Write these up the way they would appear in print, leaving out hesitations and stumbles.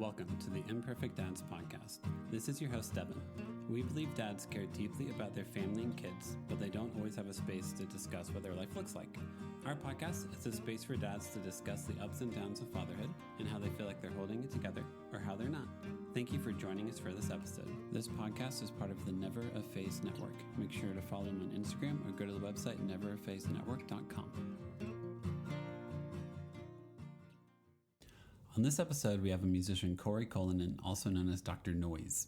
Welcome to the Imperfect Dads Podcast. This is your host, Devin. We believe dads care deeply about their family and kids, but they don't always have a space to discuss what their life looks like. Our podcast is a space for dads to discuss the ups and downs of fatherhood and how they feel like they're holding it together or how they're not. Thank you for joining us for this episode. This podcast is part of the Never a Face Network. Make sure to follow them on Instagram or go to the website neverafacenetwork.com. On this episode, we have a musician, Cory Cullinan, also known as Dr Noize.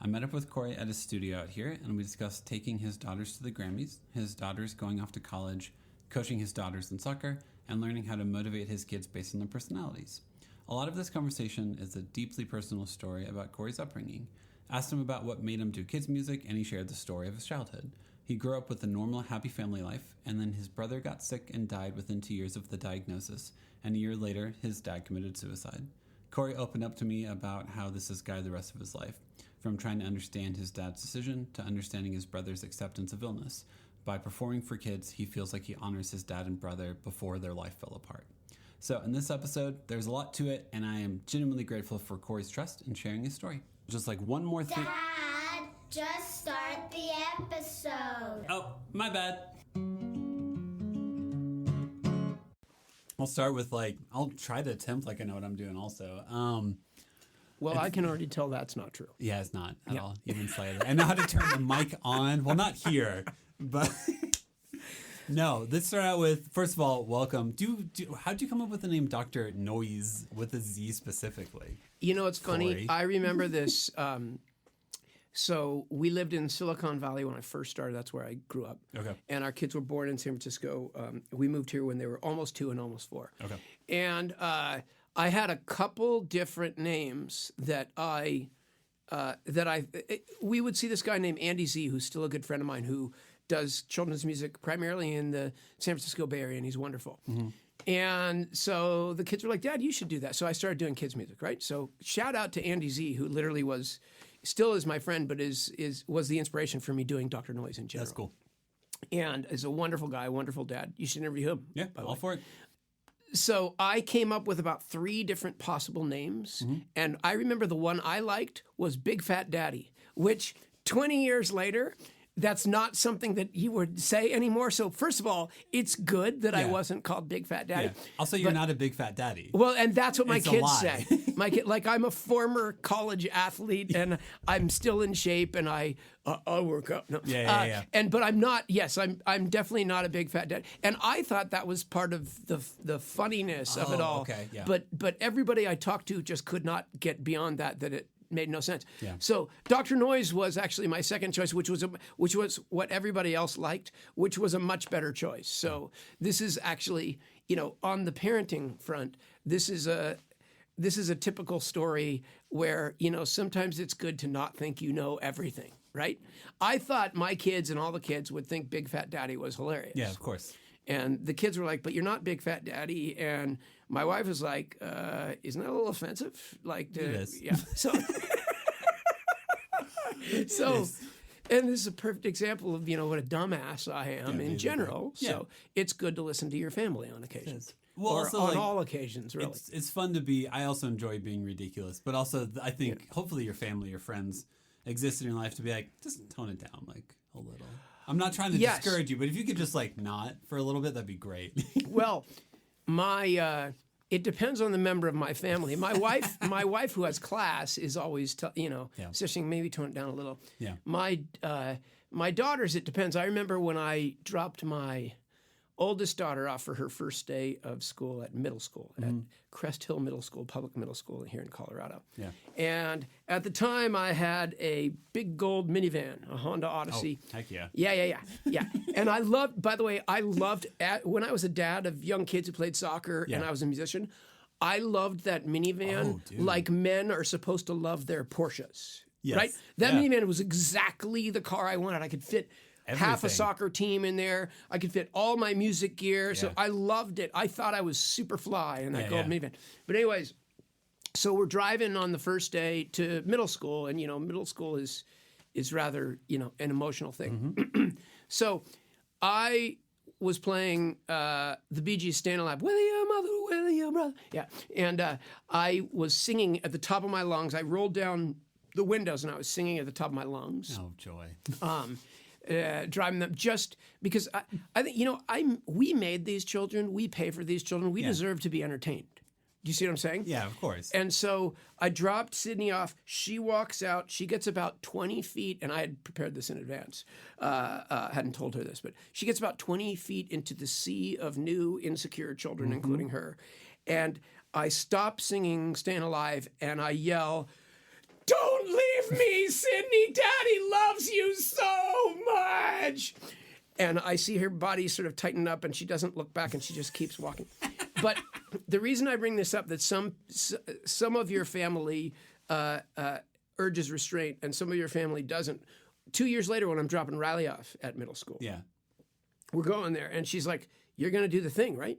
I met up with Cory at his studio out here, and we discussed taking his daughters to the Grammys, his daughters going off to college, coaching his daughters in soccer, and learning how to motivate his kids based on their personalities. A lot of this conversation is a deeply personal story about Cory's upbringing. Asked him about what made him do kids music, and he shared the story of his childhood. He grew up with a normal, happy family life, and then his brother got sick and died within 2 years of the diagnosis, and a year later, his dad committed suicide. Cory opened up to me about how this has guided the rest of his life, from trying to understand his dad's decision to understanding his brother's acceptance of illness. By performing for kids, he feels like he honors his dad and brother before their life fell apart. So in this episode, there's a lot to it, and I am genuinely grateful for Cory's trust in sharing his story. Just like one more thing. Dad, just start the episode. Oh, my bad. I'll start with I'll try to attempt like I know what I'm doing also. Well, I can already tell that's not true. Yeah, it's not at all, even slightly. I know how to turn the mic on. Well, not here, but no. Let's start out with, first of all, welcome. How'd you come up with the name Dr Noize with a Z specifically? You know, it's funny. Cory? I remember this. So we lived in Silicon Valley when I first started. That's where I grew up. Okay. And our kids were born in San Francisco. We moved here when they were almost 2 and almost 4. Okay. And I had a couple different names that we would see this guy named Andy Z, who's still a good friend of mine, who does children's music primarily in the San Francisco Bay Area, and he's wonderful. Mm-hmm. And so the kids were like, Dad, you should do that. So I started doing kids music, right? So shout out to Andy Z, who literally still is my friend, but was the inspiration for me doing Dr Noize in general. That's cool. And is a wonderful guy, wonderful dad. You should interview him. Yeah, all for it. So I came up with about 3 different possible names, and I remember the one I liked was Big Fat Daddy, which 20 years later, that's not something that you would say anymore. So first of all, it's good that I wasn't called Big Fat Daddy. Yeah. Also, you're not a big fat daddy. Well, and that's what my It's a kids lie. say. Like I'm a former college athlete, and I'm still in shape, and I work out. No. Yeah. But I'm not. Yes, I'm definitely not a big fat dad. And I thought that was part of the funniness of it all. Okay, yeah. But everybody I talked to just could not get beyond that it made no sense. Yeah. So Dr Noize was actually my second choice, which was what everybody else liked, which was a much better choice. So this is actually, on the parenting front, this is a typical story where, sometimes it's good to not think you know everything, right? I thought my kids and all the kids would think Big Fat Daddy was hilarious. Yeah, of course. And the kids were like, but you're not Big Fat Daddy. And my wife was like, isn't that a little offensive? It is. Yeah. So, and this is a perfect example of, what a dumbass I am in general. Yeah. So it's good to listen to your family on occasions. Well, or also, on all occasions, really. It's fun to be, I also enjoy being ridiculous, but also I think hopefully your family, your friends exist in your life to be like, just tone it down a little. I'm not trying to discourage you, but if you could just not for a little bit, that'd be great. Well, it depends on the member of my family. My wife who has class is always, suggesting maybe tone it down a little. Yeah. My daughters, it depends. I remember when I dropped my oldest daughter off for her first day of school at middle school, at Crest Hill Middle School, public middle school here in Colorado. Yeah. And at the time, I had a big gold minivan, a Honda Odyssey. Oh, heck yeah. Yeah. And by the way, when I was a dad of young kids who played soccer and I was a musician, I loved that minivan like men are supposed to love their Porsches. Yes. Right? That minivan was exactly the car I wanted. I could fit half a soccer team in there. I could fit all my music gear. So I loved it. I thought I was super fly in that gold minivan. But anyways, so we're driving on the first day to middle school, and middle school is rather an emotional thing. So I was playing the Bee Gees' "Stayin' Alive." Will you, mother? Will you, brother? Yeah, and I was singing at the top of my lungs. I rolled down the windows and I was singing at the top of my lungs. Oh, joy. Driving them just because I think we made these children. We pay for these children. We deserve to be entertained. Do you see what I'm saying? Yeah, of course. And so I dropped Sydney off. She walks out. She gets about 20 feet, and I had prepared this in advance. Hadn't told her this, but she gets about 20 feet into the sea of new, insecure children, including her. And I stop singing "Stayin' Alive," and I yell, "Don't leave me, Sydney! Daddy loves you so much!" And I see her body sort of tighten up, and she doesn't look back, and she just keeps walking. But the reason I bring this up, that some of your family urges restraint and some of your family doesn't. 2 years later, when I'm dropping Riley off at middle school, we're going there, and she's like, "You're going to do the thing, right?"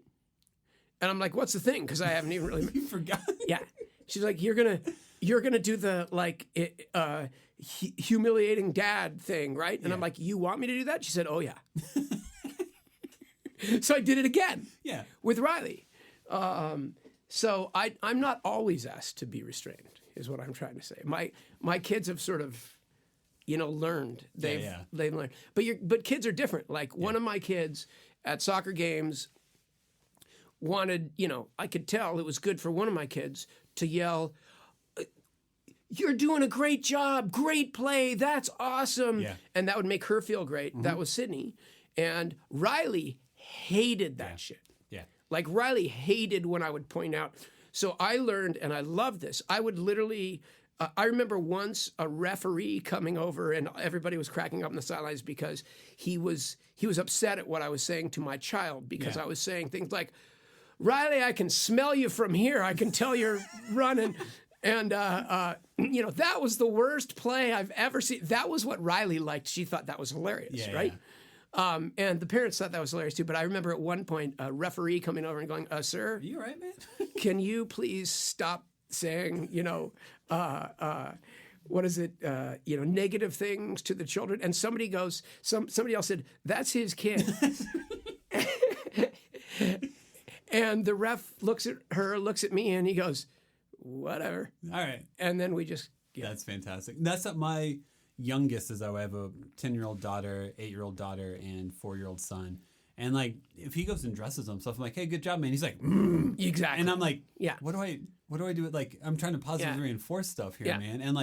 And I'm like, "What's the thing?" Because I haven't even really... You forgot? Yeah. She's like, You're gonna do the humiliating dad thing, right?" And I'm like, "You want me to do that?" She said, "Oh, yeah." So I did it again. Yeah. With Riley. So I'm not always asked to be restrained, is what I'm trying to say. My kids have sort of, learned. They've learned. But kids are different. Like one of my kids at soccer games wanted, I could tell it was good for one of my kids to yell, "You're doing a great job, great play, that's awesome." Yeah. And that would make her feel great. Mm-hmm. That was Sydney. And Riley hated that shit. Yeah. Like Riley hated when I would point out. So I learned, and I love this. I would literally, I remember once a referee coming over and everybody was cracking up on the sidelines because he was upset at what I was saying to my child because I was saying things like, "Riley, I can smell you from here. I can tell you're running." And, that was the worst play I've ever seen. That was what Riley liked. She thought that was hilarious, right? Yeah. And the parents thought that was hilarious too. But I remember at one point a referee coming over and going, "Sir, you all right, man? Can you please stop saying, what is it, negative things to the children?" And somebody else said, "That's his kid." And the ref looks at her, looks at me, and he goes, "Whatever." All right. And then we just... Yeah. That's fantastic. That's what my youngest is, though. I have a 10-year-old daughter, 8-year-old daughter, and 4-year-old son. And, if he goes and dresses himself, I'm like, "Hey, good job, man." He's like, Exactly. And I'm like, yeah. What do I do? I'm trying to positively reinforce stuff here, man. And,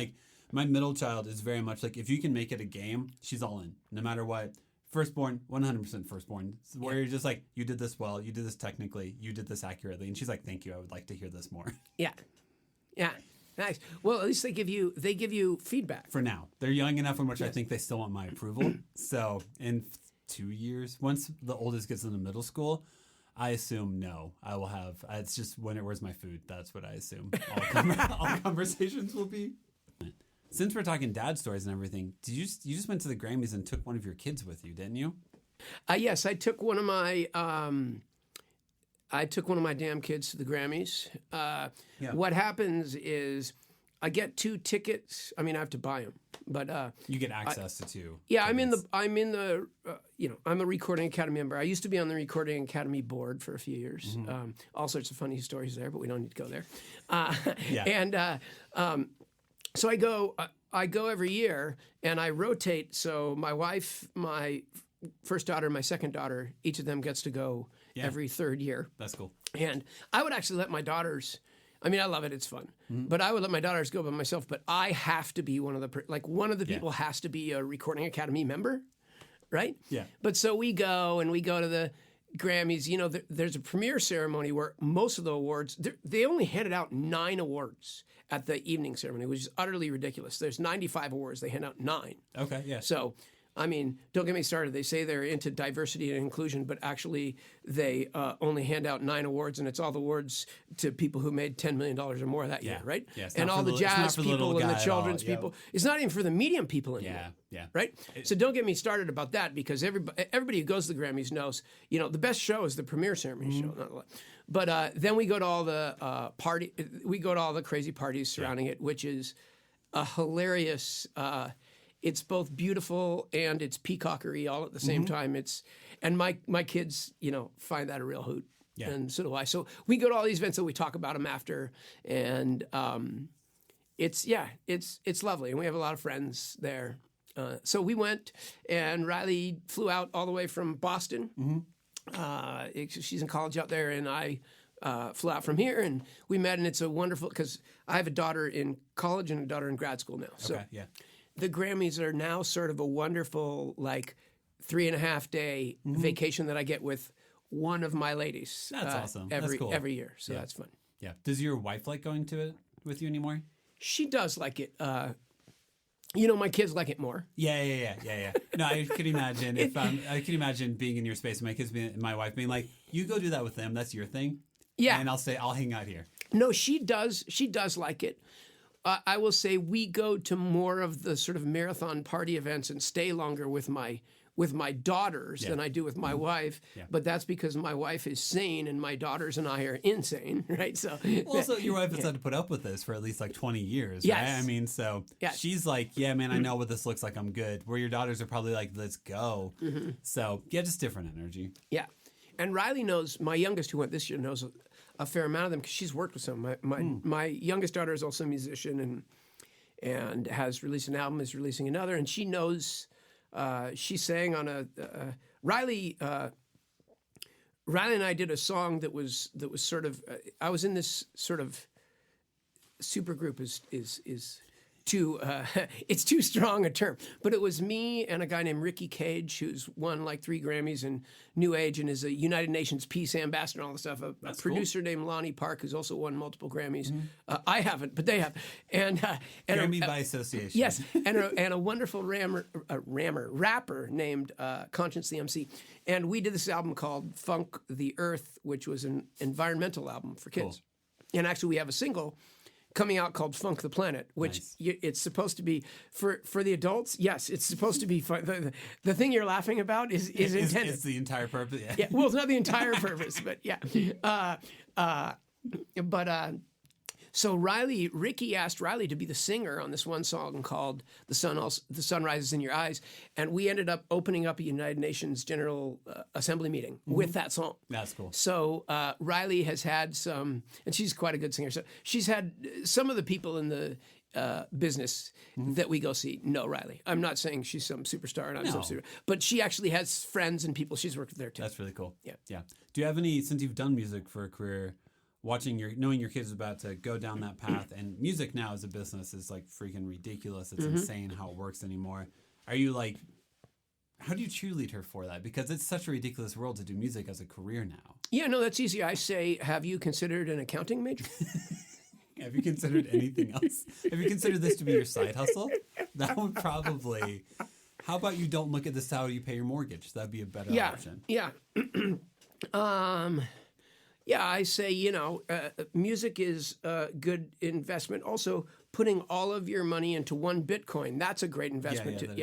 my middle child is very much if you can make it a game, she's all in, no matter what. Firstborn, 100% firstborn, where you're just like, "You did this well, you did this technically, you did this accurately." And she's like, "Thank you, I would like to hear this more." Yeah. Yeah. Nice. Well, at least they give you feedback. For now. They're young enough in which I think they still want my approval. So in 2 years, once the oldest gets into middle school, I assume no. I will have, it's just where's my food? That's what I assume all conversations will be. Since we're talking dad stories and everything, you just went to the Grammys and took one of your kids with you, didn't you? Yes, I took one of my damn kids to the Grammys. What happens is I get 2 tickets. I mean, I have to buy them, but you get access to 2. Yeah, tickets. I'm a Recording Academy member. I used to be on the Recording Academy board for a few years. Mm-hmm. All sorts of funny stories there, but we don't need to go there. And so I go every year, and I rotate. So my wife, my first daughter, my second daughter, each of them gets to go every third year. That's cool. And I would actually let my daughters. I mean, I love it; it's fun. Mm-hmm. But I would let my daughters go by myself. But I have to be one of the people has to be a Recording Academy member, right? Yeah. But so we go to the Grammys. There's a premiere ceremony where most of the awards, they only handed out 9 awards at the evening ceremony, which is utterly ridiculous. There's 95 awards. They hand out 9. Okay, yeah. So, I mean, don't get me started. They say they're into diversity and inclusion, but actually they only hand out 9 awards, and it's all the awards to people who made $10 million or more that year, right? Yeah, and all the jazz people and the children's people. It's not even for the medium people anymore. Yeah. Right? So don't get me started about that, because everybody who goes to the Grammys knows, the best show is the premiere ceremony show. But then we go to all the we go to all the crazy parties surrounding it, which is a hilarious it's both beautiful and it's peacockery all at the same time. And my kids, find that a real hoot. Yeah. And so do I. So we go to all these events and we talk about them after, and it's lovely, and we have a lot of friends there. So we went, and Riley flew out all the way from Boston. She's in college out there, and I flew out from here, and we met, and it's a wonderful, because I have a daughter in college and a daughter in grad school now. So the Grammys are now sort of a wonderful, 3.5 day vacation that I get with one of my ladies. That's awesome. Every That's cool. every year, so that's fun. Yeah. Does your wife like going to it with you anymore? She does like it. My kids like it more. Yeah. No, I could imagine I could imagine being in your space, and my wife being like, "You go do that with them. That's your thing." Yeah. And I'll hang out here. No, she does. She does like it. I will say we go to more of the sort of marathon party events and stay longer with my daughters than I do with my wife. Yeah. But that's because my wife is sane and my daughters and I are insane, right? So also your wife has had to put up with this for at least 20 years, yes. right? I mean, so she's like, yeah, man, I know what this looks like. I'm good. Where your daughters are probably like, let's go. So just different energy. Yeah. And Riley knows, my youngest who went this year knows a fair amount of them because she's worked with some. My youngest daughter is also a musician and has released an album, is releasing another, and she knows. She sang on Riley and I did a song that was sort of I was in this sort of super group is too it's too strong a term, but it was me and a guy named Ricky Cage, who's won 3 Grammys in New Age and is a United Nations Peace Ambassador and all this stuff. A producer named Lonnie Park, who's also won multiple Grammys. I haven't, but they have. And Grammy by association. Yes, and a wonderful rapper named Conscience the MC. And we did this album called Funk the Earth, which was an environmental album for kids. Cool. And actually, we have a single coming out called Funk the Planet, which it's supposed to be for the adults. Yes, it's supposed to be fun. The thing you're laughing about is intended. It's the entire purpose. Yeah. Well, it's not the entire purpose, but yeah. So Ricky asked Riley to be the singer on this one song called "The Sun Rises in Your Eyes," and we ended up opening up a United Nations General Assembly meeting with that song. That's cool. So Riley has had some, and she's quite a good singer. So she's had some of the people in the business that we go see know Riley. I'm not saying she's some superstar, and I'm some superstar, but she actually has friends and people she's worked with there too. That's really cool. Yeah. Do you have any, since you've done music for a career, knowing your kids about to go down that path, and music now as a business is freaking ridiculous. It's insane how it works anymore. Are you how do you cheerlead her for that? Because it's such a ridiculous world to do music as a career now. Yeah, no, that's easy. I say, have you considered an accounting major? Have you considered anything else? Have you considered this to be your side hustle? That would probably. How about you don't look at this how you pay your mortgage? That'd be a better option. Yeah. Yeah, I say, music is a good investment. Also, putting all of your money into one Bitcoin, that's a great investment too.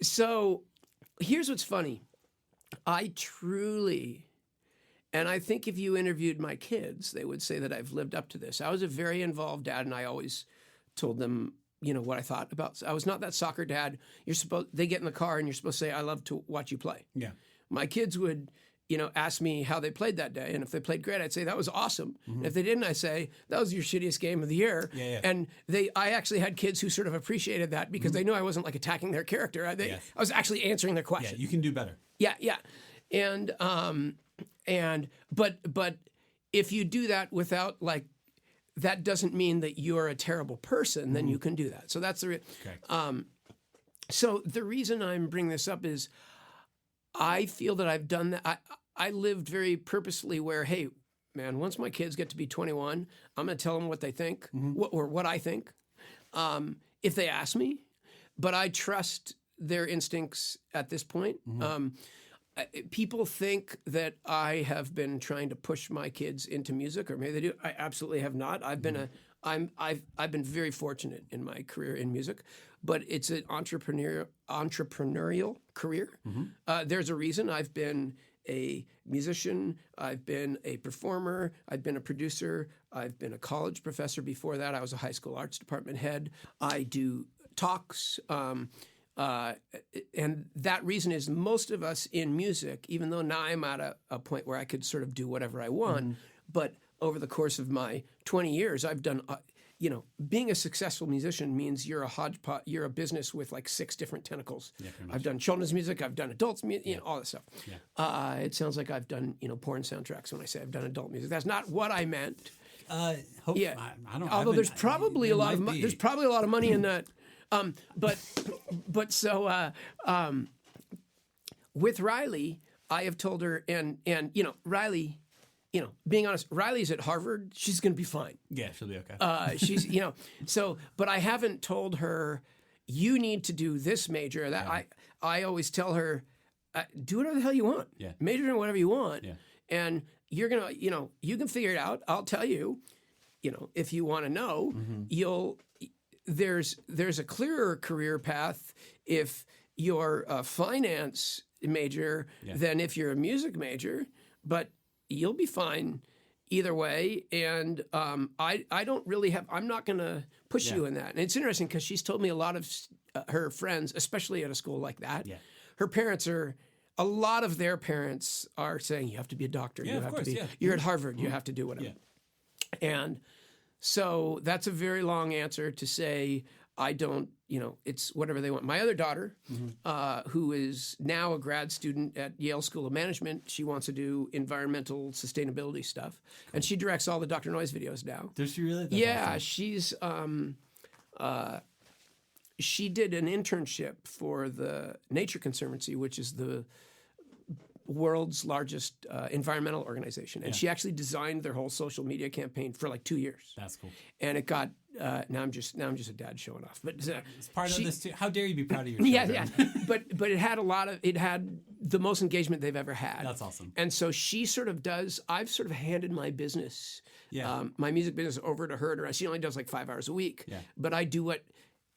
So here's what's funny. I truly, and I think if you interviewed my kids, they would say that I've lived up to this. I was a very involved dad, and I always told them, what I thought about. I was not that soccer dad. They get in the car, and you're supposed to say, I love to watch you play. Yeah. My kids would ask me how they played that day. And if they played great, I'd say, that was awesome. And if they didn't, I'd say, that was your shittiest game of the year. And I actually had kids who sort of appreciated that because they knew I wasn't attacking their character. I was actually answering their question. Yeah, you can do better. Yeah. But if you do that without that doesn't mean that you're a terrible person, then you can do that. So that's the so the reason I'm bringing this up is I feel that I've done that. I lived very purposefully where, hey, man, once my kids get to be 21, I'm going to tell them what they think or what I think if they ask me. But I trust their instincts at this point. People think that I have been trying to push my kids into music, or maybe they do. I absolutely have not. I've been I've been very fortunate in my career in music, but it's an entrepreneurial career. There's a reason I've been a musician, I've been a performer, I've been a producer, I've been a college professor before that. I was a high school arts department head. I do talks. And that reason is most of us in music, even though now I'm at a point where I could sort of do whatever I want, but over the course of my 20 years, I've done, being a successful musician means you're a hodgepodge, you're a business with like 6 different tentacles. Yeah, I've done children's music, I've done adults music, all this stuff. Yeah. It sounds like I've done, porn soundtracks when I say I've done adult music. That's not what I meant. I don't. Although there's probably a lot of there's probably a lot of money in that. So with Riley, I have told her, and Riley, being honest, Riley's at Harvard. She's going to be fine. Yeah, she'll be okay. She's, but I haven't told her, you need to do this major. That I always tell her, do whatever the hell you want. Yeah. Major in whatever you want. Yeah. And you're gonna, you can figure it out. I'll tell you, if you want to know, there's a clearer career path if you're a finance major than if you're a music major, but you'll be fine either way. And I don't really I'm not going to push you in that. And it's interesting because she's told me a lot of her friends, especially at a school like that, her parents a lot of their parents are saying, you have to be a doctor. Yeah, you of have course, to be, you're at Harvard, you have to do whatever. Yeah. And so that's a very long answer to say, I don't, it's whatever they want. My other daughter, who is now a grad student at Yale School of Management, she wants to do environmental sustainability stuff. Cool. And she directs all the Dr Noize videos now. Does she really? That's awesome. She did an internship for the Nature Conservancy, which is the world's largest environmental organization, and she actually designed their whole social media campaign for like 2 years. That's cool. And it got now I'm just a dad showing off, but it's part of this too. How dare you be proud of your children? Yeah. But it had the most engagement they've ever had. That's awesome. And so she sort of does. I've sort of handed my business, my music business, over to her. She only does like 5 hours a week. Yeah. But I do what.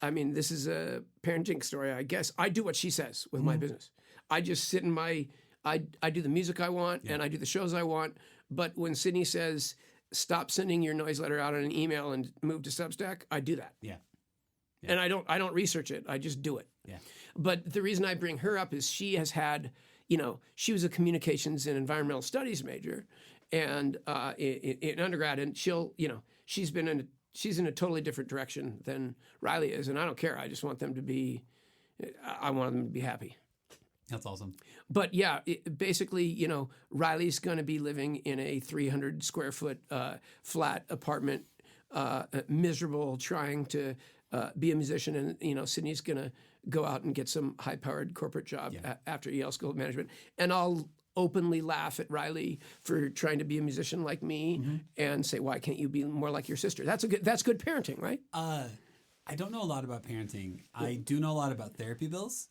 I mean, this is a parenting story, I guess. I do what she says with my business. I just sit in my. I do the music I want and I do the shows I want. But when Sydney says, stop sending your noise letter out on an email and move to Substack, I do that. Yeah. And I don't research it. I just do it. Yeah. But the reason I bring her up is she has had, she was a communications and environmental studies major and in undergrad, and she's in a totally different direction than Riley is, and I don't care. I just want them to be, I want them to be happy. That's awesome. But yeah, basically, Riley's going to be living in a 300 square foot flat apartment, miserable, trying to be a musician. And, Sydney's going to go out and get some high powered corporate job after Yale School of Management. And I'll openly laugh at Riley for trying to be a musician like me and say, why can't you be more like your sister? That's good parenting, right? I don't know a lot about parenting. I do know a lot about therapy bills.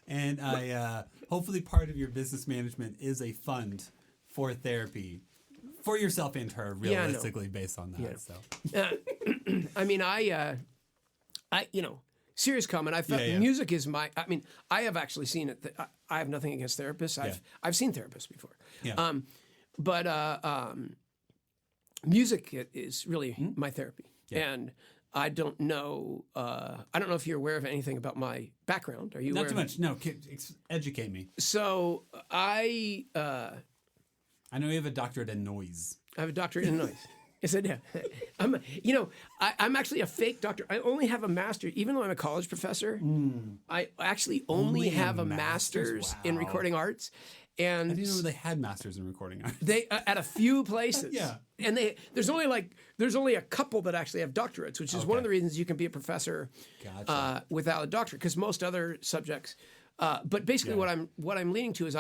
And hopefully part of your business management is a fund for therapy for yourself and her, realistically, based on that. Yeah. So, I mean, I serious comment. I felt music is I have actually seen it. I have nothing against therapists. I've seen therapists before. Yeah. But music is really my therapy, and I don't know. I don't know if you're aware of anything about my background. Are you? Not too much. No, educate me. So I know you have a doctorate in noise. I have a doctorate in noise. Yes, I do. I'm actually a fake doctor. I only have a master's, even though I'm a college professor. I actually only have a master's in recording arts. And I didn't know they had masters in recording arts. They at a few places. And there's only a couple that actually have doctorates, which is one of the reasons you can be a professor without a doctorate, because most other subjects. But basically, what I'm leaning to is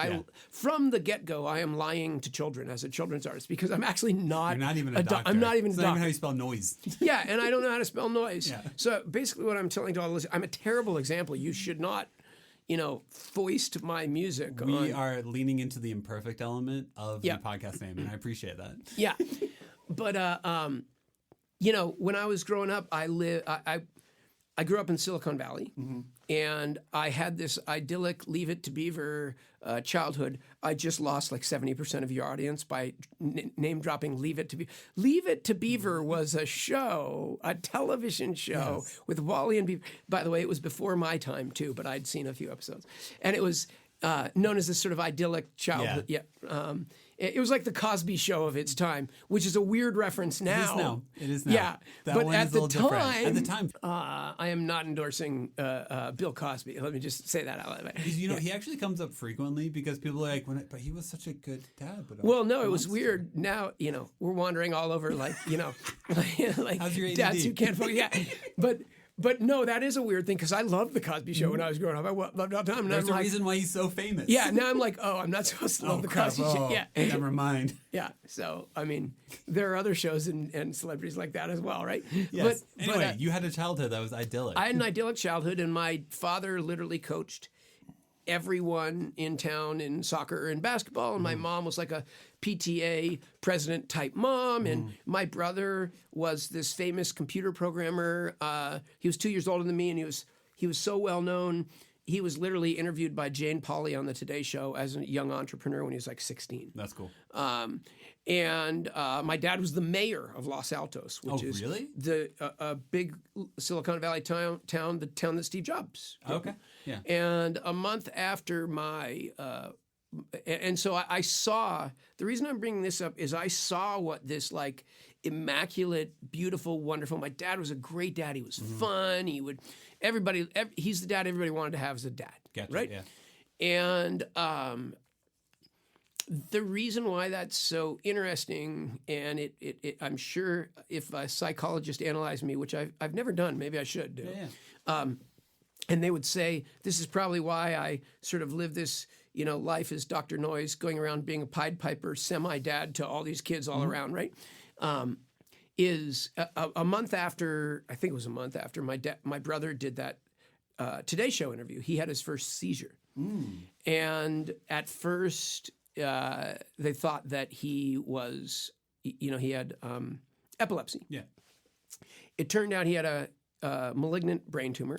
from the get-go, I am lying to children as a children's artist, because I'm actually not. You're not even a doctor. I'm not even a doctor. Not even how you spell noise. Yeah, and I don't know how to spell noise. Yeah. So basically, what I'm telling to all the listeners, I'm a terrible example. You should not. Foist my music. We are leaning into the imperfect element of the podcast name, and I appreciate that. Yeah, but when I was growing up, I grew up in Silicon Valley, and I had this idyllic Leave It to Beaver childhood. I just lost like 70% of your audience by name dropping Leave It to Beaver. Leave It to Beaver was a show, a television show with Wally and Beaver. By the way, it was before my time too, but I'd seen a few episodes, and it was known as this sort of idyllic childhood. It was like the Cosby Show of its time, which is a weird reference now. It is now. Yeah, but at the time, I am not endorsing Bill Cosby. Let me just say that out loud. he actually comes up frequently because people are like, but he was such a good dad. But well, no, it was weird. Now, we're wandering all over like like how's your ADD? Dads who can't focus. Yeah, But no, that is a weird thing because I loved the Cosby Show when I was growing up. I loved all the time. There's a reason why he's so famous. Yeah, now I'm like, I'm not supposed to love the Cosby Show. Yeah, never mind. Yeah, so I mean, there are other shows and celebrities like that as well, right? Yes. Anyway, you had a childhood that was idyllic. I had an idyllic childhood, and my father literally coached everyone in town in soccer and basketball, and my mom was like a PTA president type mom, and my brother was this famous computer programmer. He was 2 years older than me, and he was so well known. He was literally interviewed by Jane Pauley on the Today Show as a young entrepreneur when he was like 16. That's cool. And my dad was the mayor of Los Altos, which is really? a big Silicon Valley town, the town that Steve Jobs grew up in. Yeah. And a month after my, and so I saw, the reason I'm bringing this up is I saw what this like immaculate, beautiful, wonderful, my dad was a great dad. He was fun. He's the dad everybody wanted to have as a dad. Gotcha, right? Yeah. And the reason why that's so interesting, and I'm sure if a psychologist analyzed me, which I've never done, maybe I should do, and they would say, this is probably why I sort of live this, life as Dr. Noize, going around being a Pied Piper, semi-dad to all these kids all around, right? Is a month after, I think it was a month after, my brother did that Today Show interview. He had his first seizure. And at first, they thought that he was, he had epilepsy. Yeah. It turned out he had a malignant brain tumor,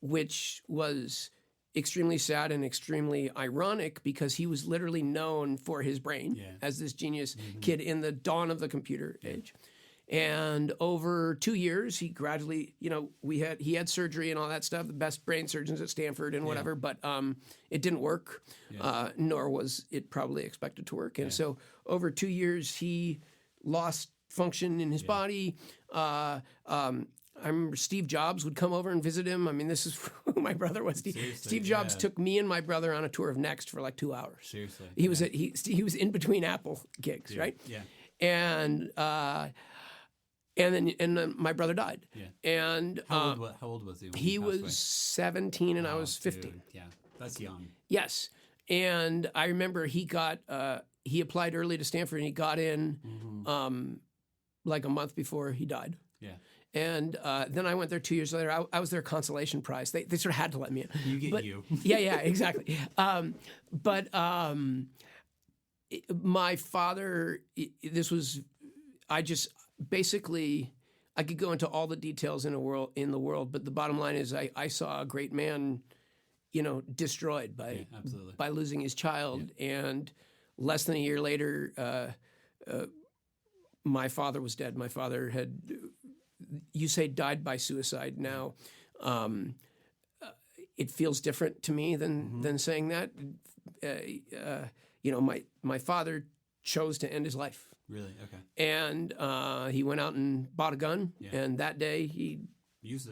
which was extremely sad and extremely ironic because he was literally known for his brain as this genius kid in the dawn of the computer age. And over 2 years, he gradually, he had surgery and all that stuff, the best brain surgeons at Stanford and whatever, but it didn't work, nor was it probably expected to work. And so over 2 years, he lost function in his body. I remember Steve Jobs would come over and visit him. I mean, this is who my brother was. Steve Jobs took me and my brother on a tour of Next for like 2 hours. Seriously. He was in between Apple gigs, right? Yeah. And then my brother died. Yeah. And how old was he when he passed was away? 17 and I was 15. Dude. Yeah, that's young. Yes. And I remember he applied early to Stanford and he got in like a month before he died. Yeah. And then I went there 2 years later. I was their consolation prize. They sort of had to let me in. You get you. Yeah, exactly. My father, I could go into all the details in the world, but the bottom line is I saw a great man, destroyed by losing his child. And less than a year later, my father was dead. My father had, you say, died by suicide. Now, it feels different to me than saying that. My father chose to end his life. Really? Okay. And he went out and bought a gun, and that day he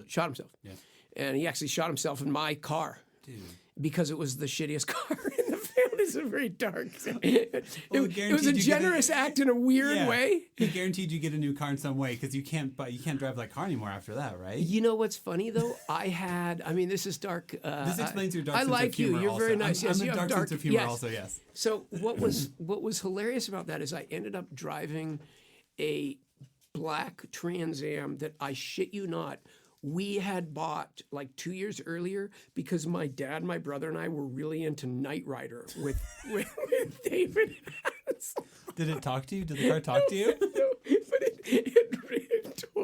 shot himself. Yeah. And he actually shot himself in my car. Dude. Because it was the shittiest car in the family. It's very dark. It was a generous act in a weird way. He guaranteed you get a new car in some way because you can't drive that car anymore after that, right? You know what's funny though? This is dark. This explains your dark sense of humor. I like you. You're also. very nice. I'm you a have dark sense of humor also. Yes. So what was hilarious about that is I ended up driving a black Trans Am that, I shit you not, we had bought like 2 years earlier because my dad, my brother, and I were really into Knight Rider with David. Did it talk to you? Did the car talk to you? No, but it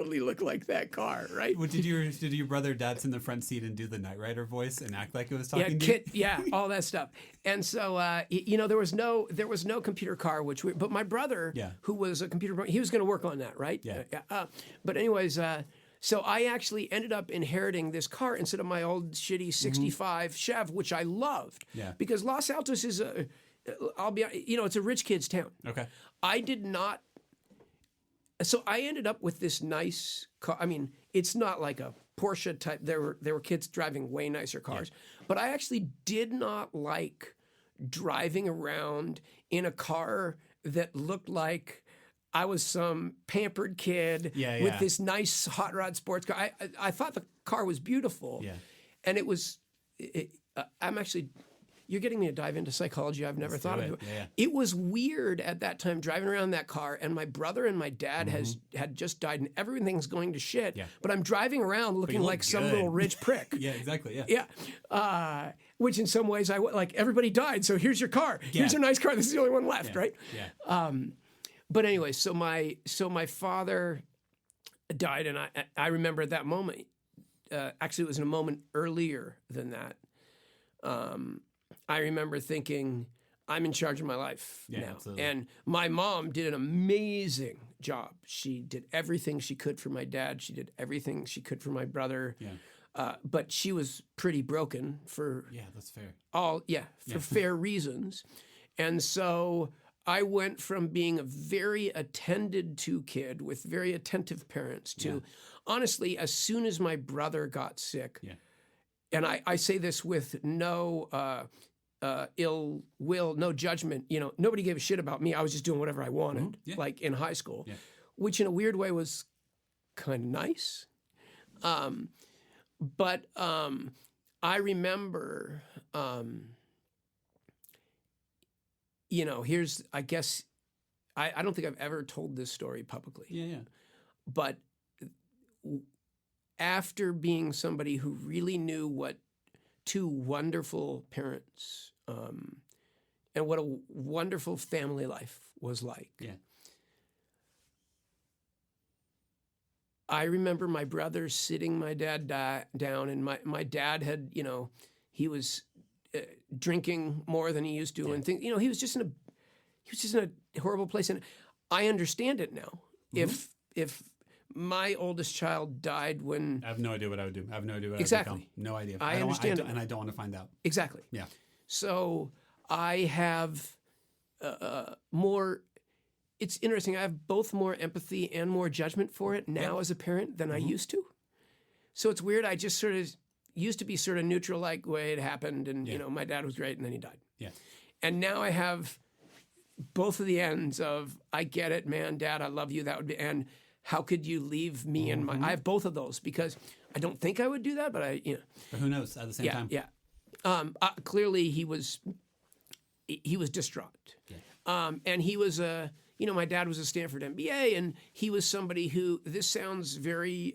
totally look like that car, right? Well, did your brother or dad sit in the front seat and do the Knight Rider voice and act like it was talking to you? Yeah, all that stuff. And so, there was no computer car, but my brother, who was a computer, he was going to work on that, right? Yeah. But anyways, so I actually ended up inheriting this car instead of my old shitty 65 Chev, which I loved. Yeah. Because Los Altos is it's a rich kid's town. Okay. I did not. So I ended up with this nice car. I mean, it's not like a Porsche type. There were kids driving way nicer cars, but I actually did not like driving around in a car that looked like I was some pampered kid with this nice hot rod sports car. I thought the car was beautiful, and it was. I'm actually. You're getting me to dive into psychology I've never thought of. Yeah. It was weird at that time driving around that car, and my brother and my dad had just died, and everything's going to shit. Yeah. But I'm driving around looking like some little rich prick. Yeah, exactly. Yeah. Which in some ways like everybody died, so here's your car. Here's a nice car. This is the only one left, right? Yeah. But anyway, so my father died, and I remember at that moment. Actually, it was in a moment earlier than that. I remember thinking, I'm in charge of my life now. Absolutely. And my mom did an amazing job. She did everything she could for my dad. She did everything she could for my brother. Yeah. But she was pretty broken for that's fair. Fair reasons. And so I went from being a very attended to kid with very attentive parents to, honestly, as soon as my brother got sick, and I say this with no ill will, no judgment. Nobody gave a shit about me. I was just doing whatever I wanted, like in high school, which in a weird way was kind of nice. But I remember, here's, I guess, I don't think I've ever told this story publicly. Yeah. But after being somebody who really knew what two wonderful parents and what a wonderful family life was like. Yeah. I remember my brother sitting my dad down, and my dad had, he was drinking more than he used to, and things. He was just in a horrible place, and I understand it now. If my oldest child died when... I have no idea what I would do. I have no idea what I would become. No idea. I understand and I don't want to find out. Exactly. Yeah. So I have more... It's interesting. I have both more empathy and more judgment for it now as a parent than I used to. So it's weird. I just sort of used to be sort of neutral, like, way it happened, and, my dad was great, and then he died. Yeah. And now I have both of the ends of, I get it, man, Dad, I love you. That would be... and how could you leave me and my... I have both of those because I don't think I would do that, but But who knows at the same time? Yeah. Clearly he was distraught. Yeah. And he was my dad was a Stanford MBA, and he was somebody who... This sounds very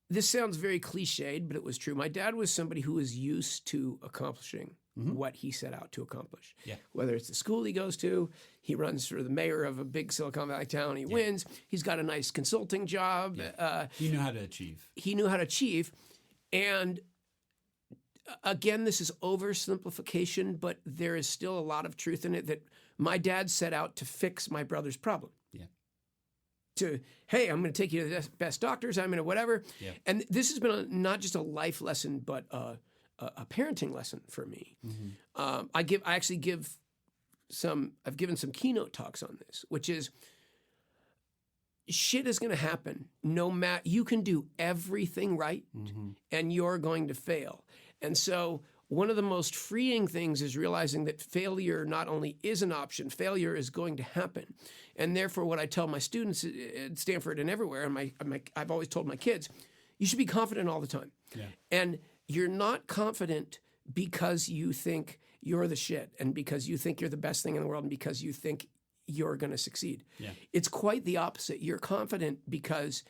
cliched, but it was true. My dad was somebody who was used to accomplishing what he set out to accomplish. Yeah. Whether it's the school he goes to, he runs for the mayor of a big Silicon Valley town, he wins. He's got a nice consulting job. Yeah. He knew how to achieve. And again, this is oversimplification, but there is still a lot of truth in it that my dad set out to fix my brother's problem. Yeah. Hey, I'm going to take you to the best doctors. I'm going to whatever. Yeah. And this has been not just a life lesson, but a parenting lesson for me. Mm-hmm. I've given some keynote talks on this, which is shit is going to happen. No matter, you can do everything right, and you're going to fail. And so one of the most freeing things is realizing that failure not only is an option, failure is going to happen. And therefore, what I tell my students at Stanford and everywhere, and I've always told my kids, you should be confident all the time. Yeah. And you're not confident because you think you're the shit, and because you think you're the best thing in the world, and because you think you're going to succeed. Yeah. It's quite the opposite. You're confident because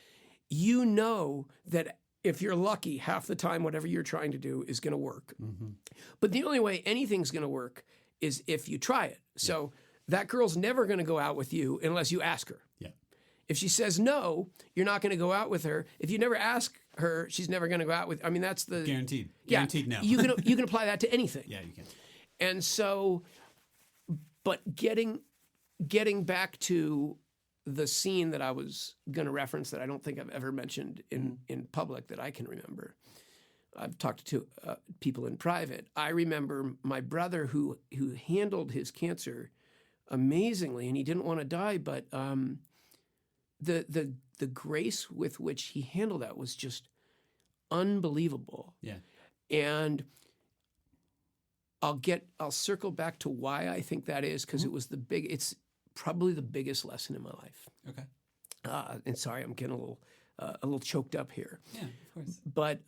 you know that if you're lucky, half the time, whatever you're trying to do is going to work. Mm-hmm. But the only way anything's going to work is if you try it. So that girl's never going to go out with you unless you ask her. Yeah. If she says no, you're not going to go out with her. If you never ask her, she's never going to go out with. I mean, that's the Guaranteed. Yeah, Guaranteed no. you can apply that to anything. Yeah, you can. And so, but getting back to the scene that I was going to reference that I don't think I've ever mentioned in public that I can remember. I've talked to people in private. I remember my brother who handled his cancer amazingly, and he didn't want to die, but the grace with which he handled that was just unbelievable. Yeah. And I'll circle back to why I think that is, because it's probably the biggest lesson in my life. Okay. And sorry, I'm getting a little choked up here. Yeah, of course. But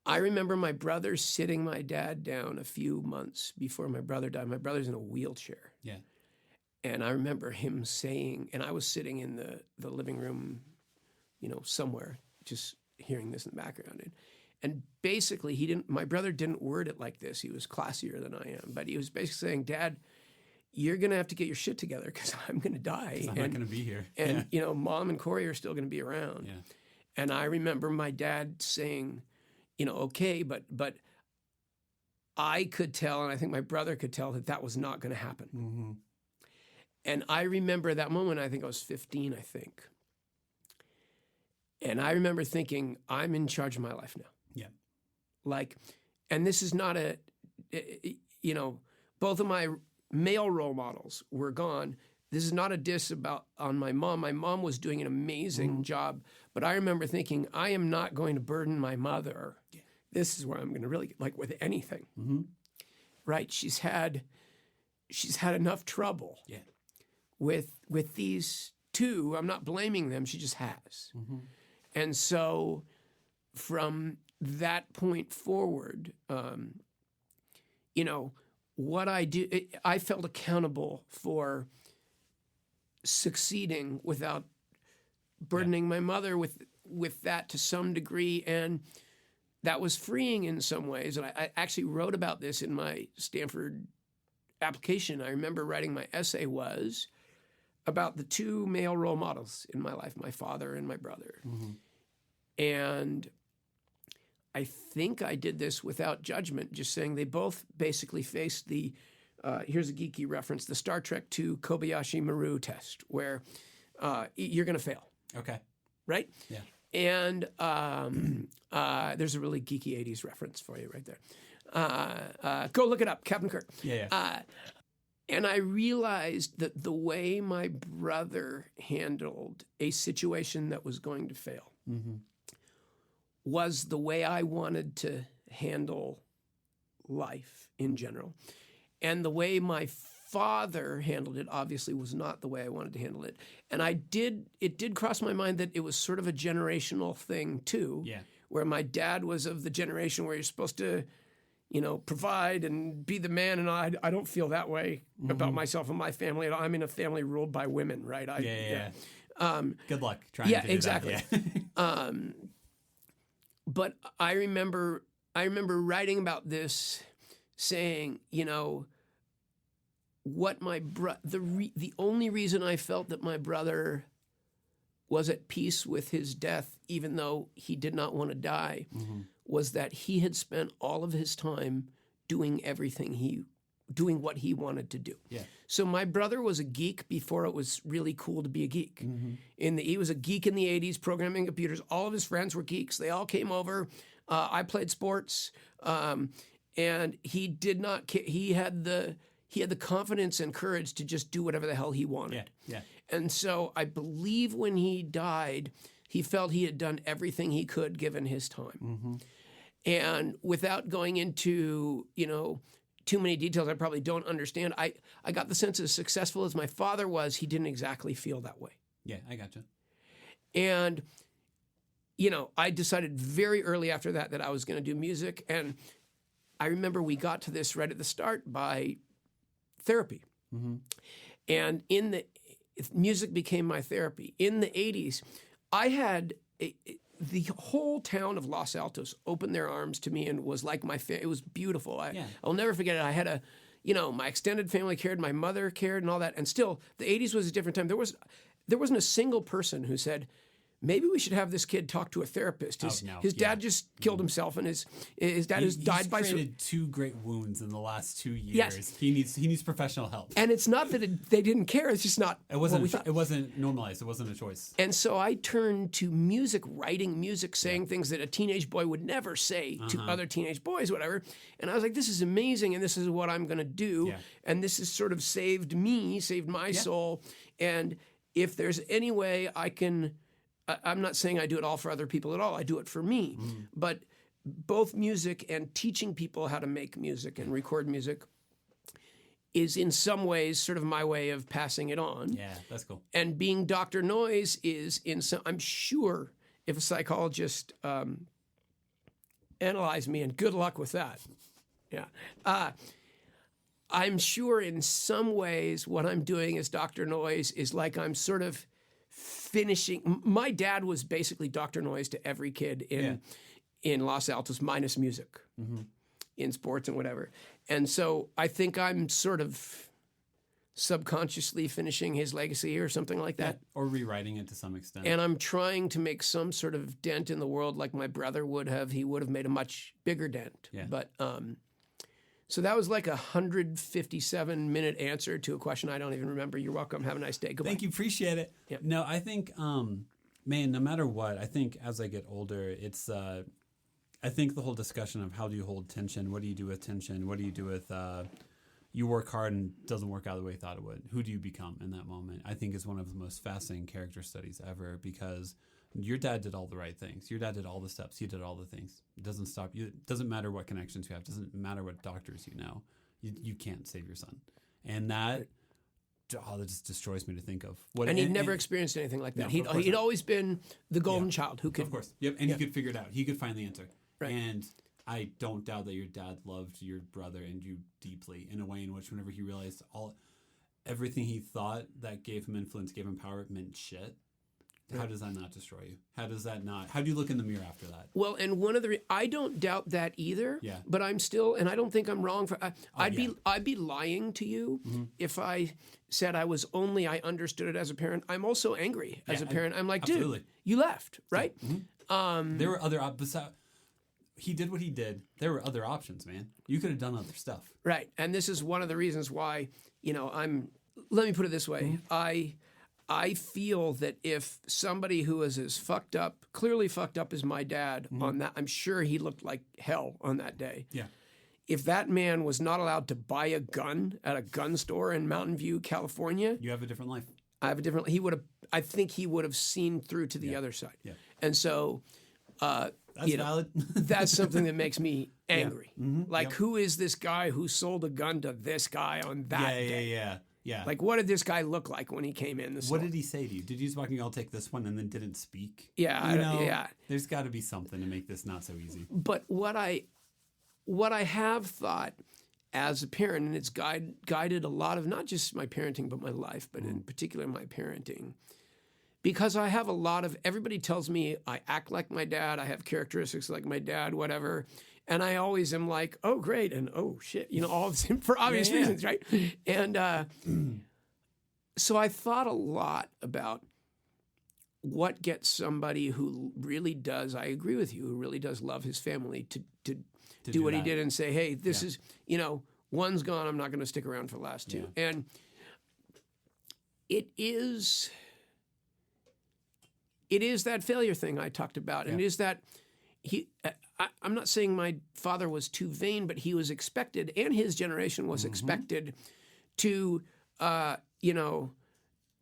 I remember my brother sitting my dad down a few months before my brother died. My brother's in a wheelchair. Yeah. And I remember him saying, and I was sitting in the living room, somewhere, just hearing this in the background. And basically, my brother didn't word it like this. He was classier than I am. But he was basically saying, Dad, you're going to have to get your shit together because I'm going to die. I'm not going to be here. And, Mom and Cory are still going to be around. Yeah. And I remember my dad saying, okay, but I could tell, and I think my brother could tell that was not going to happen. Mm-hmm. And I remember that moment, I think I was 15, I think. And I remember thinking, I'm in charge of my life now. Yeah. And this is not both of my male role models were gone. This is not a diss on my mom. My mom was doing an amazing job, but I remember thinking, I am not going to burden my mother. Yeah. This is where I'm going to really, with anything. Mm-hmm. Right? She's had enough trouble. Yeah. With these two. I'm not blaming them. She just has. Mm-hmm. And so from that point forward, what I do, I felt accountable for succeeding without burdening my mother with that to some degree. And that was freeing in some ways. And I actually wrote about this in my Stanford application. I remember writing my essay was about the two male role models in my life, my father and my brother. Mm-hmm. And I think I did this without judgment, just saying they both basically faced the, here's a geeky reference, the Star Trek II Kobayashi Maru test, where you're going to fail. Okay. Right? Yeah. And there's a really geeky 80s reference for you right there. Go look it up, Captain Kirk. Yeah. And I realized that the way my brother handled a situation that was going to fail was the way I wanted to handle life in general. And the way my father handled it obviously was not the way I wanted to handle it. And it did cross my mind that it was sort of a generational thing too, where my dad was of the generation where you're supposed to provide and be the man. And I don't feel that way about myself and my family. I'm in a family ruled by women, right? Good luck trying to do exactly. that. Yeah. But I remember writing about this, saying, what the only reason I felt that my brother was at peace with his death, even though he did not want to die, was that he had spent all of his time doing what he wanted to do. Yeah. So my brother was a geek before it was really cool to be a geek. He was a geek in the 80s, programming computers. All of his friends were geeks. They all came over. I played sports, and he did not. He had the confidence and courage to just do whatever the hell he wanted. Yeah. And so I believe when he died, he felt he had done everything he could given his time. And without going into, too many details I probably don't understand, I got the sense as successful as my father was, he didn't exactly feel that way. Yeah, I gotcha. And, I decided very early after that I was going to do music. And I remember we got to this right at the start by therapy. And music became my therapy. In the 80s, I had the whole town of Los Altos opened their arms to me and was like my family. It was beautiful. I'll never forget it. I had my extended family cared, my mother cared and all that. And still, the 80s was a different time. there wasn't a single person who said, maybe we should have this kid talk to a therapist. His dad just killed himself, and his dad has died by... He's created two great wounds in the last 2 years. Yes. He needs professional help. And it's not that they didn't care. It's just not It wasn't normalized. It wasn't a choice. And so I turned to music, writing music, saying things that a teenage boy would never say to other teenage boys, whatever. And I was like, this is amazing, and this is what I'm going to do. Yeah. And this has sort of saved my soul. And if there's any way I can... I'm not saying I do it all for other people at all. I do it for me. But both music and teaching people how to make music and record music is in some ways sort of my way of passing it on. Yeah, that's cool. And being Dr. Noize is in some... I'm sure if a psychologist analyzed me, and good luck with that. Yeah. I'm sure in some ways what I'm doing as Dr. Noize is like I'm sort of finishing. My dad was basically Dr. Noize to every kid in Los Altos, minus music, in sports and whatever. And so I think I'm sort of subconsciously finishing his legacy or something like that. Yeah, or rewriting it to some extent. And I'm trying to make some sort of dent in the world like my brother would have. He would have made a much bigger dent. Yeah. But so that was like a 157-minute answer to a question I don't even remember. You're welcome. Have a nice day. Goodbye. Thank you. Appreciate it. Yep. No, I think, man, no matter what, I think as I get older, it's, I think the whole discussion of how do you hold tension? What do you do with tension? What do you do with, you work hard and it doesn't work out the way you thought it would? Who do you become in that moment? I think is one of the most fascinating character studies ever, because your dad did all the right things. Your dad did all the steps. He did all the things. It doesn't stop you. It doesn't matter what connections you have. It doesn't matter what doctors you know. You can't save your son. And that just destroys me to think of. And he'd never experienced anything like that. No, he'd always been the golden child who could... Of course. Yep. And he could figure it out. He could find the answer. Right. And I don't doubt that your dad loved your brother and you deeply, in a way in which whenever he realized everything he thought that gave him influence, gave him power, meant shit. How does that not destroy you? How do you look in the mirror after that? Well, and one of the... I don't doubt that either. Yeah. But I'm still... And I don't think I'm wrong for... I'd be lying to you if I said I understood it as a parent. I'm also angry as a parent. I'm like, absolutely. dude, you left, right? There were other... he did what he did. There were other options, man. You could have done other stuff. Right. And this is one of the reasons why, let me put it this way. I feel that if somebody who is as clearly fucked up as my dad on that, I'm sure he looked like hell on that day. Yeah. If that man was not allowed to buy a gun at a gun store in Mountain View, California, You have a different life. I think he would have seen through to the other side. Yeah. And so, That's valid. that's something that makes me angry. Yeah. Who is this guy who sold a gun to this guy on that day? Yeah. Like, what did this guy look like when he came in the store? What did he say to you? Did you just walk in, I'll take this one, and then didn't speak? Yeah. There's got to be something to make this not so easy. But what I have thought as a parent, and it's guided a lot of not just my parenting, but my life, but in particular my parenting, because I have a lot of... Everybody tells me I act like my dad, I have characteristics like my dad, whatever. And I always am like, oh, great, and oh, shit, all of them for obvious reasons, right? And so I thought a lot about what gets somebody who really does, I agree with you, who really does love his family to do what he did and say, hey, this is, one's gone, I'm not going to stick around for the last two. Yeah. And it is that failure thing I talked about, and it is that I'm not saying my father was too vain, but he was expected, and his generation was expected to,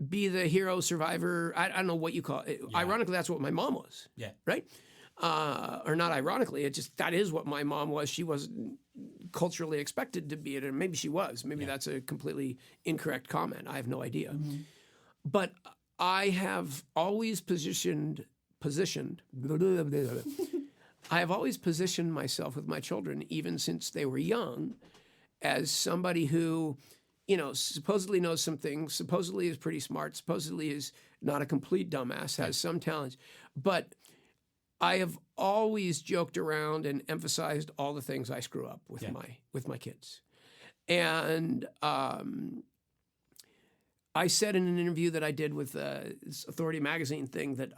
be the hero survivor. I don't know what you call it. Yeah. Ironically, that's what my mom was. Yeah. Right? Or not ironically, that is what my mom was. She was culturally expected to be it, and maybe she was. Maybe that's a completely incorrect comment. I have no idea. But I have always positioned. I have always positioned myself with my children, even since they were young, as somebody who, supposedly knows some things, supposedly is pretty smart, supposedly is not a complete dumbass, has some talents. But I have always joked around and emphasized all the things I screw up with my kids. And I said in an interview that I did with this Authority magazine thing that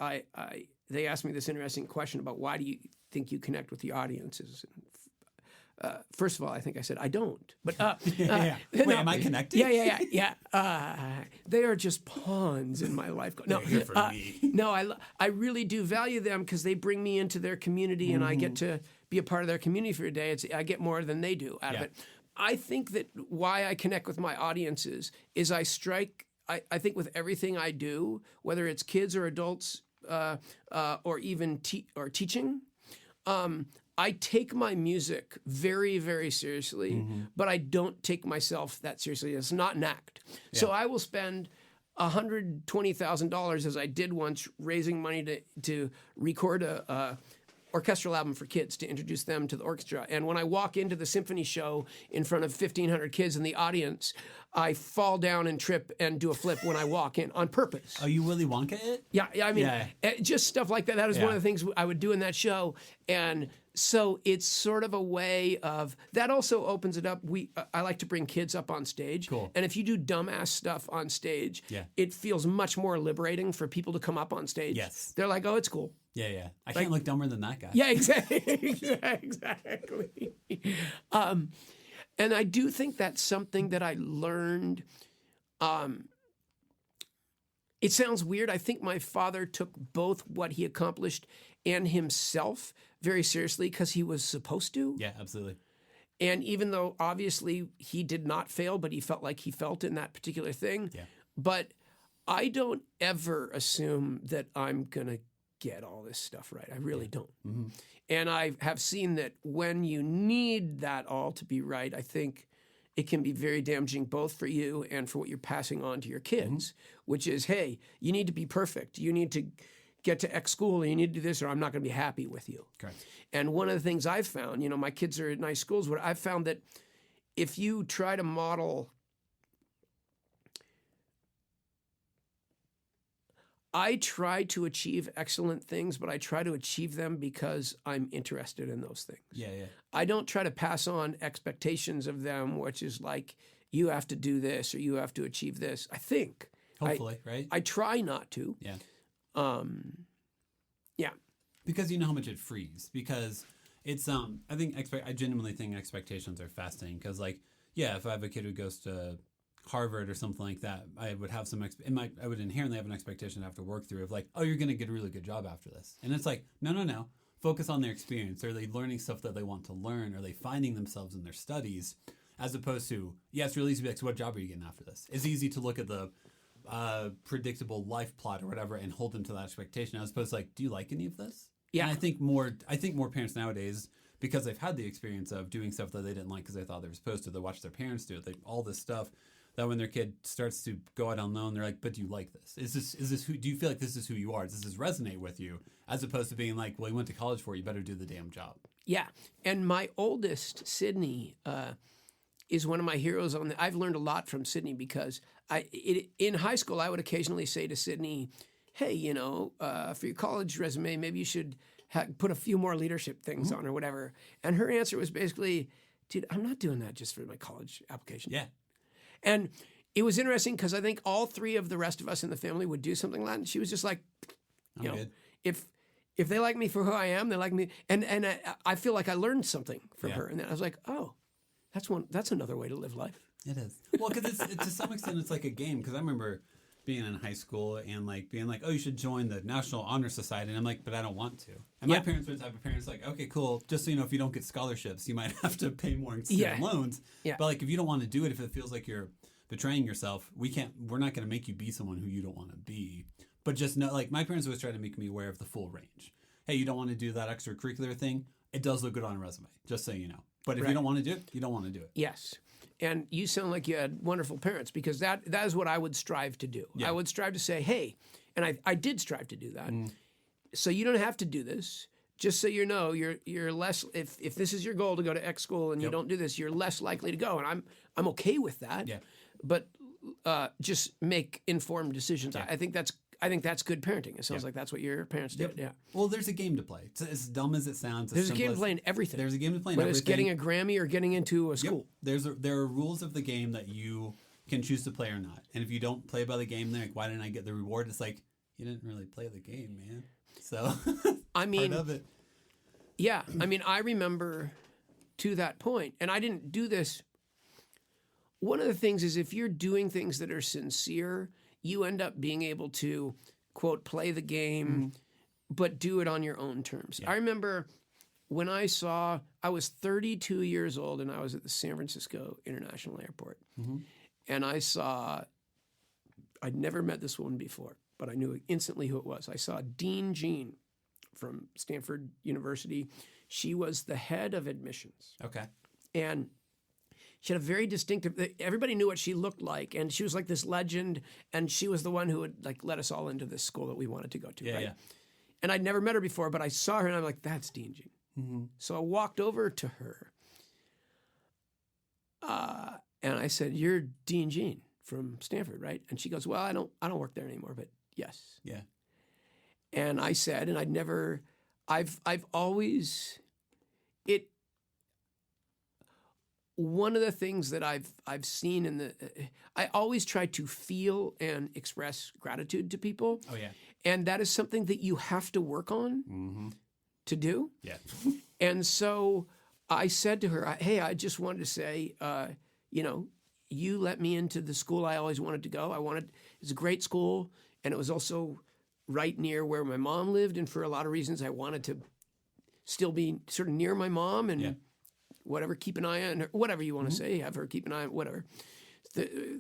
they asked me this interesting question about why do you think you connect with the audiences? First of all, I think I said I don't. But Wait, am I connected? Yeah. They are just pawns in my life. No, They're here for me. No, I really do value them because they bring me into their community, and I get to be a part of their community for a day. I get more than they do out of it. I think that why I connect with my audiences is I think with everything I do, whether it's kids or adults or even teaching, I take my music very, very seriously, but I don't take myself that seriously. It's not an act. Yeah. So I will spend $120,000, as I did once, raising money to record a orchestral album for kids to introduce them to the orchestra. And when I walk into the symphony show in front of 1,500 kids in the audience, I fall down and trip and do a flip when I walk in on purpose. Oh, you Willy Wonka it? Yeah, I mean, just stuff like that. That was one of the things I would do in that show. And so it's sort of a way of, that also opens it up. I like to bring kids up on stage. Cool. And if you do dumbass stuff on stage, it feels much more liberating for people to come up on stage. Yes. They're like, oh, it's cool. Yeah. I can't look dumber than that guy. Yeah, exactly. And I do think that's something that I learned. It sounds weird. I think my father took both what he accomplished and himself very seriously because he was supposed to. Yeah, absolutely. And even though obviously he did not fail, but he felt like he felt in that particular thing. Yeah. But I don't ever assume that I'm going to get all this stuff right. I really don't. Mm-hmm. And I have seen that when you need that all to be right, I think it can be very damaging both for you and for what you're passing on to your kids, which is, hey, you need to be perfect. You need to get to X school, and you need to do this, or I'm not going to be happy with you. Correct. And one of the things I've found, my kids are at nice schools, but I've found that if you try to model, I try to achieve excellent things, but I try to achieve them because I'm interested in those things. Yeah. I don't try to pass on expectations of them, which is like, you have to do this or you have to achieve this. I think. Hopefully, right? I try not to. Yeah. Yeah. Because you know how much it frees. Because it's I genuinely think expectations are fascinating. Because if I have a kid who goes to Harvard or something like that, I would have I would inherently have an expectation to have to work through of you're going to get a really good job after this. And it's no. Focus on their experience. Are they learning stuff that they want to learn? Are they finding themselves in their studies? As opposed to, it's really easy to be so what job are you getting after this? It's easy to look at the predictable life plot or whatever and hold them to that expectation as opposed to do you like any of this? Yeah. And I think more parents nowadays, because they've had the experience of doing stuff that they didn't like because they thought they were supposed to, they watch their parents do it, all this stuff, that when their kid starts to go out on their own, they're like, but do you like this? Is this who, do you feel like this is who you are? Does this resonate with you? As opposed to being like, well, you went to college for it, you better do the damn job. Yeah. And my oldest, Sydney, is one of my heroes I've learned a lot from Sydney because in high school, I would occasionally say to Sydney, hey, for your college resume, maybe you should put a few more leadership things on or whatever. And her answer was basically, dude, I'm not doing that just for my college application. Yeah. And it was interesting because I think all three of the rest of us in the family would do something like that. And she was just like, good. if they like me for who I am, they like me. And I feel like I learned something from her. And then I was like, oh, that's another way to live life. It is. Well, because it's to some extent, it's like a game. Because I remember being in high school and being like, oh, you should join the National Honor Society. And I'm like, but I don't want to. And my parents were the type of parents like, okay, cool. Just so you know, if you don't get scholarships, you might have to pay more in student loans. Yeah. But if you don't want to do it, if it feels like you're betraying yourself, we're not going to make you be someone who you don't want to be. But just know, my parents always try to make me aware of the full range. Hey, you don't want to do that extracurricular thing? It does look good on a resume, just so you know. But if you don't want to do it, you don't want to do it. Yes. And you sound like you had wonderful parents because that is what I would strive to do. Yeah. I would strive to say, hey, and I did strive to do that. So you don't have to do this. Just so you know, you're less, if this is your goal to go to X school and you don't do this, you're less likely to go. And I'm okay with that. Yeah. But just make informed decisions. Yeah. I think that's good parenting. It sounds like that's what your parents did. Yeah. Well, there's a game to play. It's as dumb as it sounds. There's a game to play in everything. There's a game to play in whether everything. it's getting a Grammy or getting into a school. There are rules of the game that you can choose to play or not. And if you don't play by the game, they're like, why didn't I get the reward? It's like, you didn't really play the game, man. So, I mean, part of it. Yeah. I mean, I remember to that point, and I didn't do this. One of the things is if you're doing things that are sincere, you end up being able to, quote, play the game, but do it on your own terms. Yeah. I remember when I was 32 years old and I was at the San Francisco International Airport. And I'd never met this woman before, but I knew instantly who it was. I saw Dean Jean from Stanford University. She was the head of admissions. Okay. And she had a very distinctive, everybody knew what she looked like. And she was like this legend. And she was the one who would like let us all into this school that we wanted to go to. Yeah, right? yeah. And I'd never met her before, but I saw her and I'm like, that's Dean Jean. So I walked over to her. And I said, you're Dean Jean from Stanford, right? And she goes, well, I don't work there anymore, but yes. Yeah. And I said, and I've always, one of the things that I've seen I always try to feel and express gratitude to people. Oh, yeah. And that is something that you have to work on to do. Yeah. And so I said to her, hey, I just wanted to say, you let me into the school I always wanted to go. It's a great school, and it was also right near where my mom lived. And for a lot of reasons, I wanted to still be sort of near my mom and whatever, keep an eye on her, whatever you want to say, have her keep an eye on whatever,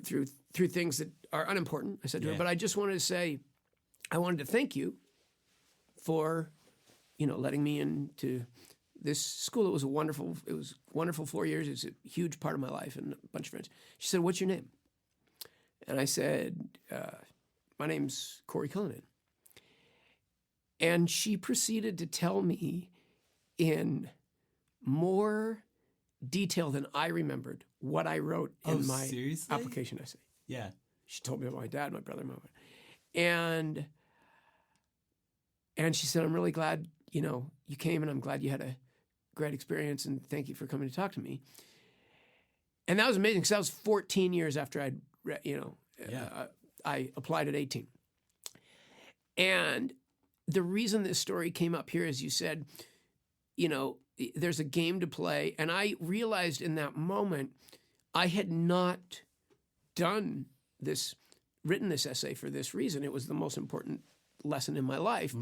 through things that are unimportant, I said to her. But I just wanted to say, I wanted to thank you for, letting me into this school. It was wonderful 4 years. It's a huge part of my life and a bunch of friends. She said, what's your name? And I said, my name's Cory Cullinan. And she proceeded to tell me in more detail than I remembered what I wrote in my application essay. Yeah. She told me about my dad, my brother, my mother. And she said, I'm really glad, you came, and I'm glad you had a great experience, and thank you for coming to talk to me. And that was amazing because that was 14 years after I applied at 18. And the reason this story came up here is you said, there's a game to play. And I realized in that moment, I had not written this essay for this reason. It was the most important lesson in my life.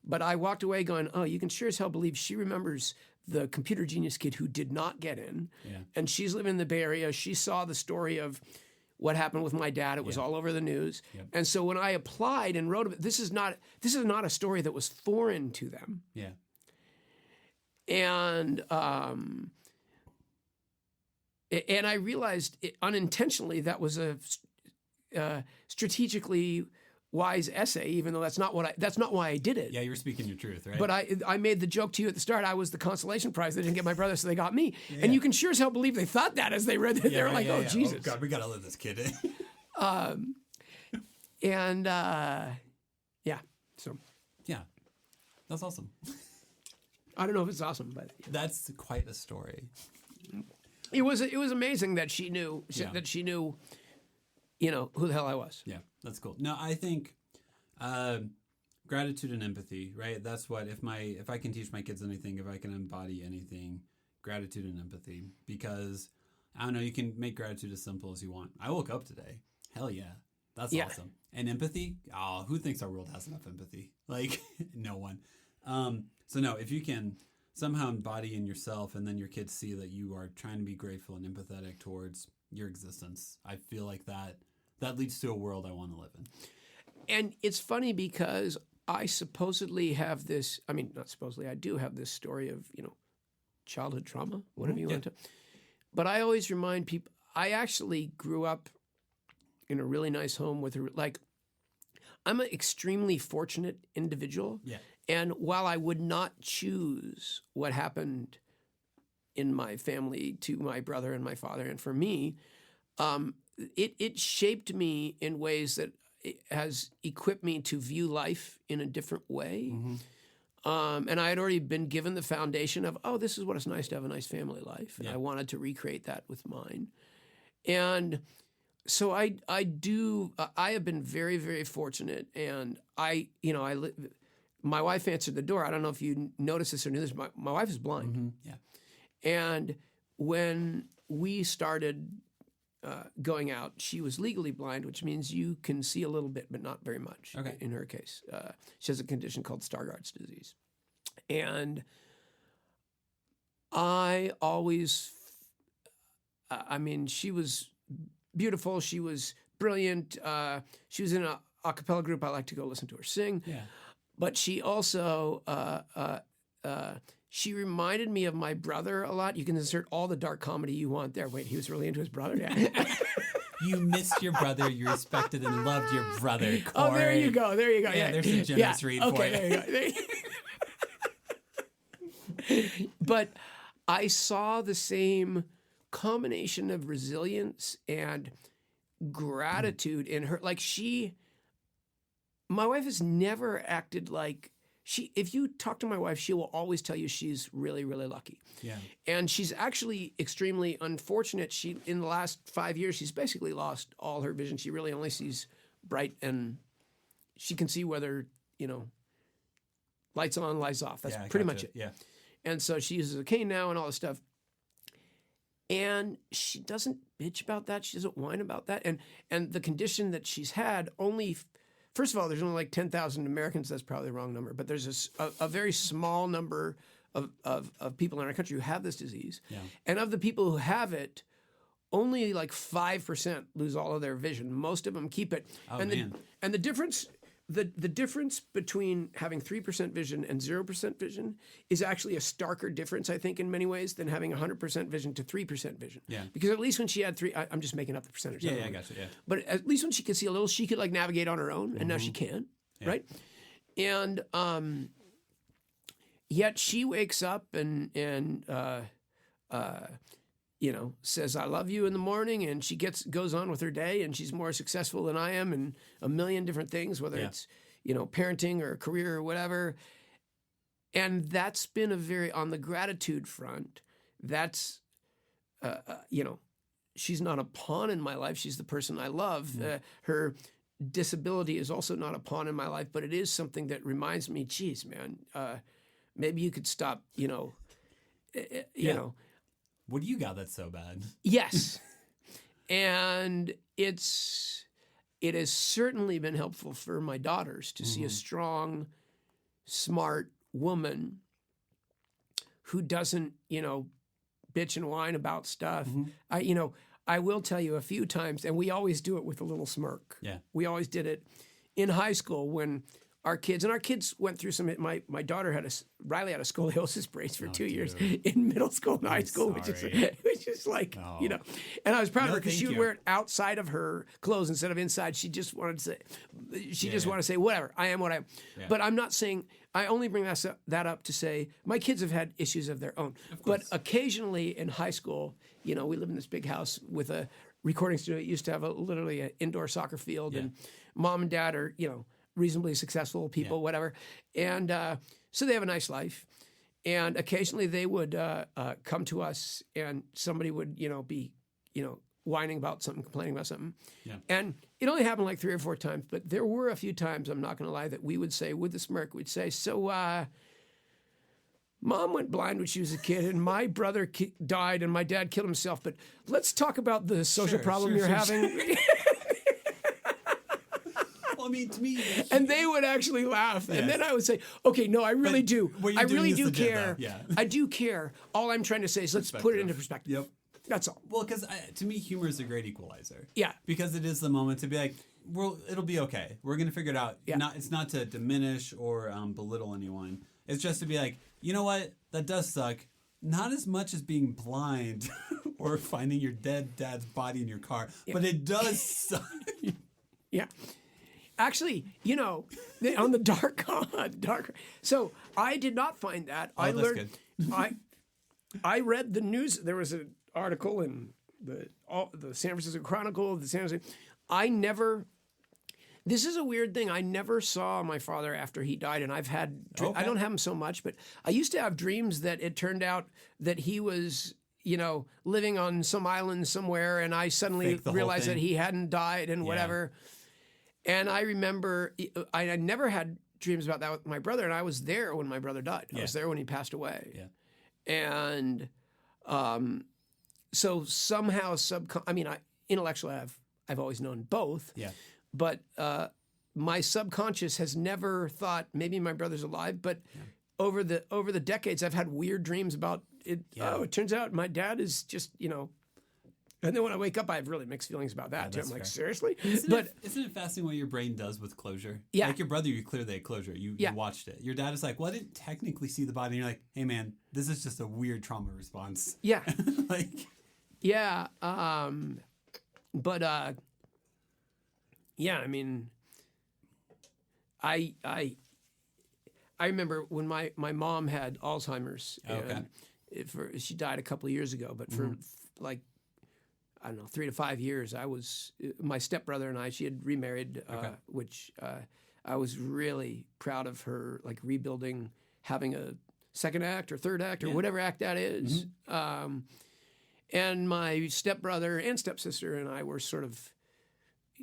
But I walked away going, oh, you can sure as hell believe she remembers the computer genius kid who did not get in. Yeah. And she's living in the Bay Area. She saw the story of what happened with my dad. It was all over the news. Yep. And so when I applied and wrote about this is not a story that was foreign to them. Yeah. And I realized unintentionally that was a strategically wise essay, even though that's not why I did it. Yeah, you're speaking your truth, right? But I made the joke to you at the start. I was the consolation prize. They didn't get my brother, so they got me. Yeah. And you can sure as hell believe they thought that as they read it. They were like, "Oh Jesus, oh God, we gotta let this kid in." So yeah, that's awesome. I don't know if it's awesome, but that's quite a story. It was amazing that she knew who the hell I was. Yeah, that's cool. No, I think gratitude and empathy, right? That's what if I can teach my kids anything, if I can embody anything, gratitude and empathy. Because I don't know, you can make gratitude as simple as you want. I woke up today. Hell yeah. That's awesome. And empathy? Oh, who thinks our world has enough empathy? Like, no one. So no, if you can somehow embody in yourself and then your kids see that you are trying to be grateful and empathetic towards your existence, I feel like that leads to a world I want to live in. And it's funny because I supposedly have this, I mean, not supposedly, I do have this story of, childhood trauma, whatever you want to. But I always remind people, I actually grew up in a really nice home with I'm an extremely fortunate individual. Yeah. And while I would not choose what happened in my family to my brother and my father and for me, it shaped me in ways that it has equipped me to view life in a different way. And I had already been given the foundation of, this is what it's nice to have a nice family life. And I wanted to recreate that with mine. And So I do. I have been very, very fortunate, and my wife answered the door. I don't know if you noticed this or knew this. My wife is blind. Mm-hmm. Yeah. And when we started going out, she was legally blind, which means you can see a little bit, but not very much. Okay. In her case, she has a condition called Stargardt's disease, and I always, she was beautiful. She was brilliant. She was in a cappella group. I like to go listen to her sing. Yeah. But she also, she reminded me of my brother a lot. You can insert all the dark comedy you want there. Wait, he was really into his brother? Yeah. You missed your brother. You respected and loved your brother, Cory. Oh, there you go. Yeah, there's a generous read for you. There you go. But I saw the same combination of resilience and gratitude in her. Like my wife has never acted like if you talk to my wife, she will always tell you she's really, really lucky. Yeah. And she's actually extremely unfortunate. In the last 5 years, she's basically lost all her vision. She really only sees bright, and she can see whether, lights on, lights off. That's pretty much it. Yeah. And so she uses a cane now and all this stuff. And she doesn't bitch about that. She doesn't whine about that. And the condition that she's had first of all, there's only like 10,000 Americans. That's probably the wrong number. But there's a very small number of people in our country who have this disease. Yeah. And of the people who have it, only like 5% lose all of their vision. Most of them keep it. Oh, and man. The difference... The difference between having 3% vision and 0% vision is actually a starker difference, I think, in many ways, than having 100% vision to 3% vision. Yeah. Because at least when she had I'm just making up the percentage. Yeah, I got you. Yeah. But at least when she could see a little, she could like navigate on her own, and now she can, right? And yet she wakes up and says, I love you in the morning, and she goes on with her day, and she's more successful than I am in a million different things, whether it's, parenting or career or whatever. And that's been on the gratitude front, that's, she's not a pawn in my life. She's the person I love. Her disability is also not a pawn in my life, but it is something that reminds me, geez, man, maybe you could stop, you know. What do you got that's so bad? Yes. And it has certainly been helpful for my daughters to see a strong, smart woman who doesn't, bitch and whine about stuff. I will tell you a few times, and we always do it with a little smirk. Yeah. We always did it in high school when our kids went through some. My daughter Riley had a scoliosis brace for 2 years in middle school and high school, which is like, And I was proud of her because she would wear it outside of her clothes instead of inside. She just wanted to say, whatever, I am what I am. Yeah. But I'm not saying. I only bring that up to say my kids have had issues of their own. But occasionally in high school, we live in this big house with a recording studio. It used to have literally an indoor soccer field, and mom and dad are reasonably successful people, whatever. And so they have a nice life. And occasionally they would come to us and somebody would, be, whining about something, complaining about something. Yeah. And it only happened like 3 or 4 times, but there were a few times, I'm not going to lie, that we would say with a smirk, we'd say, so Mom went blind when she was a kid, and my brother died, and my dad killed himself, but let's talk about the social problem you're having. To me, and they would actually laugh, and then I would say, "Okay, no, I really do. I really do care. I do care. All I'm trying to say is let's put it into perspective. Yep, that's all. Well, because to me, humor is a great equalizer. Yeah, because it is the moment to be like, it'll be okay. We're gonna figure it out. Yeah. It's not to diminish or belittle anyone. It's just to be like, you know what, that does suck. Not as much as being blind or finding your dead dad's body in your car, but it does suck. Yeah. Actually, on the dark. So I did not find that. I learned. Good. I read the news. There was an article in the San Francisco Chronicle. This is a weird thing. I never saw my father after he died, and I've had. I don't have him so much, but I used to have dreams that it turned out that he was, living on some island somewhere, and I suddenly Fake the whole realized that thing. he hadn't died and whatever. And I remember I had never had dreams about that with my brother, and I was there when my brother died. I was there when he passed away. Yeah. And so somehow intellectually I've always known both. Yeah. But my subconscious has never thought maybe my brother's alive. But over the decades, I've had weird dreams about it. Yeah. Oh, it turns out my dad is just, And then when I wake up, I have really mixed feelings about that too. I'm like, seriously? Isn't it fascinating what your brain does with closure? Yeah. Like your brother, you clearly had closure. You watched it. Your dad is like, well, I didn't technically see the body. And you're like, hey man, this is just a weird trauma response. Yeah. Yeah. I remember when my mom had Alzheimer's. Okay. And she died a couple of years ago, but for like, I don't know, 3 to 5 years, my stepbrother and she had remarried, which I was really proud of her, like rebuilding, having a second act or third act or whatever act that is. And my stepbrother and stepsister and I were sort of,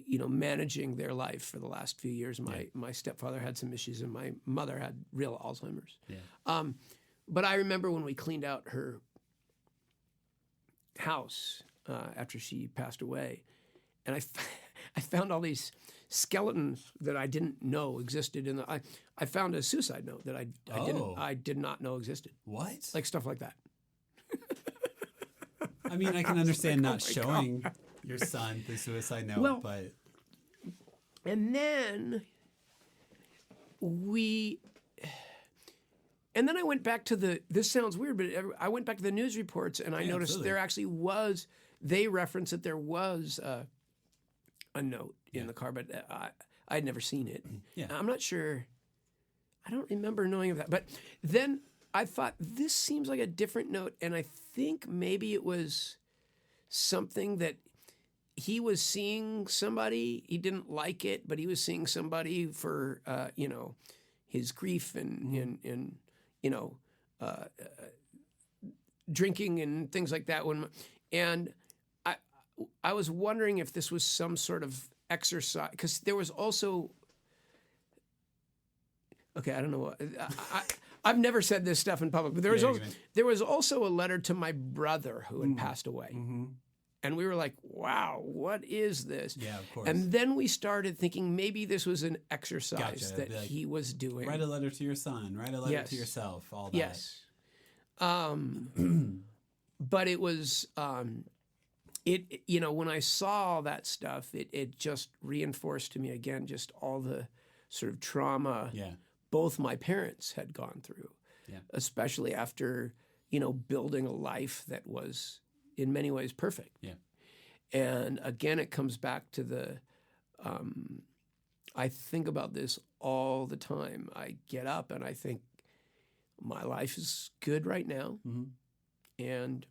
managing their life for the last few years. My stepfather had some issues, and my mother had real Alzheimer's. Yeah. But I remember when we cleaned out her house after she passed away, and I found all these skeletons that I didn't know existed. I found a suicide note that I did not know existed. What? Like stuff like that. I mean, I can understand not showing your son the suicide note, but... And then I went back to this sounds weird, but I went back to the news reports, and I noticed there actually was, they referenced that there was a note in the car, but I'd never seen it. Yeah. I'm not sure, I don't remember knowing of that. But then I thought, this seems like a different note, and I think maybe it was something that he was seeing somebody, he didn't like it, but he was seeing somebody for, his grief and drinking and things like that. And I was wondering if this was some sort of exercise, because there was also, okay, I don't know what, I've never said this stuff in public, but there was also a letter to my brother who had passed away. Mm-hmm. And we were like, wow, what is this? Yeah, of course. And then we started thinking maybe this was an exercise that he was doing. Write a letter to your son. Write a letter to yourself. All that. Yes. But it was, when I saw that stuff, it just reinforced to me again just all the sort of trauma both my parents had gone through, especially after, building a life that was in many ways perfect. Yeah. And again, it comes back to I think about this all the time. I get up and I think my life is good right now. Mm-hmm. And,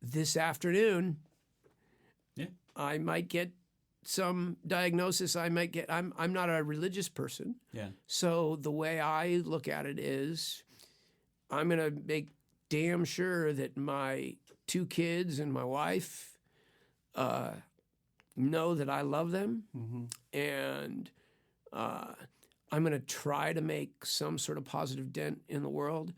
this afternoon, I might get some diagnosis. I'm not a religious person. Yeah. So the way I look at it is I'm going to make damn sure that my 2 kids and my wife know that I love them, and I'm going to try to make some sort of positive dent in the world,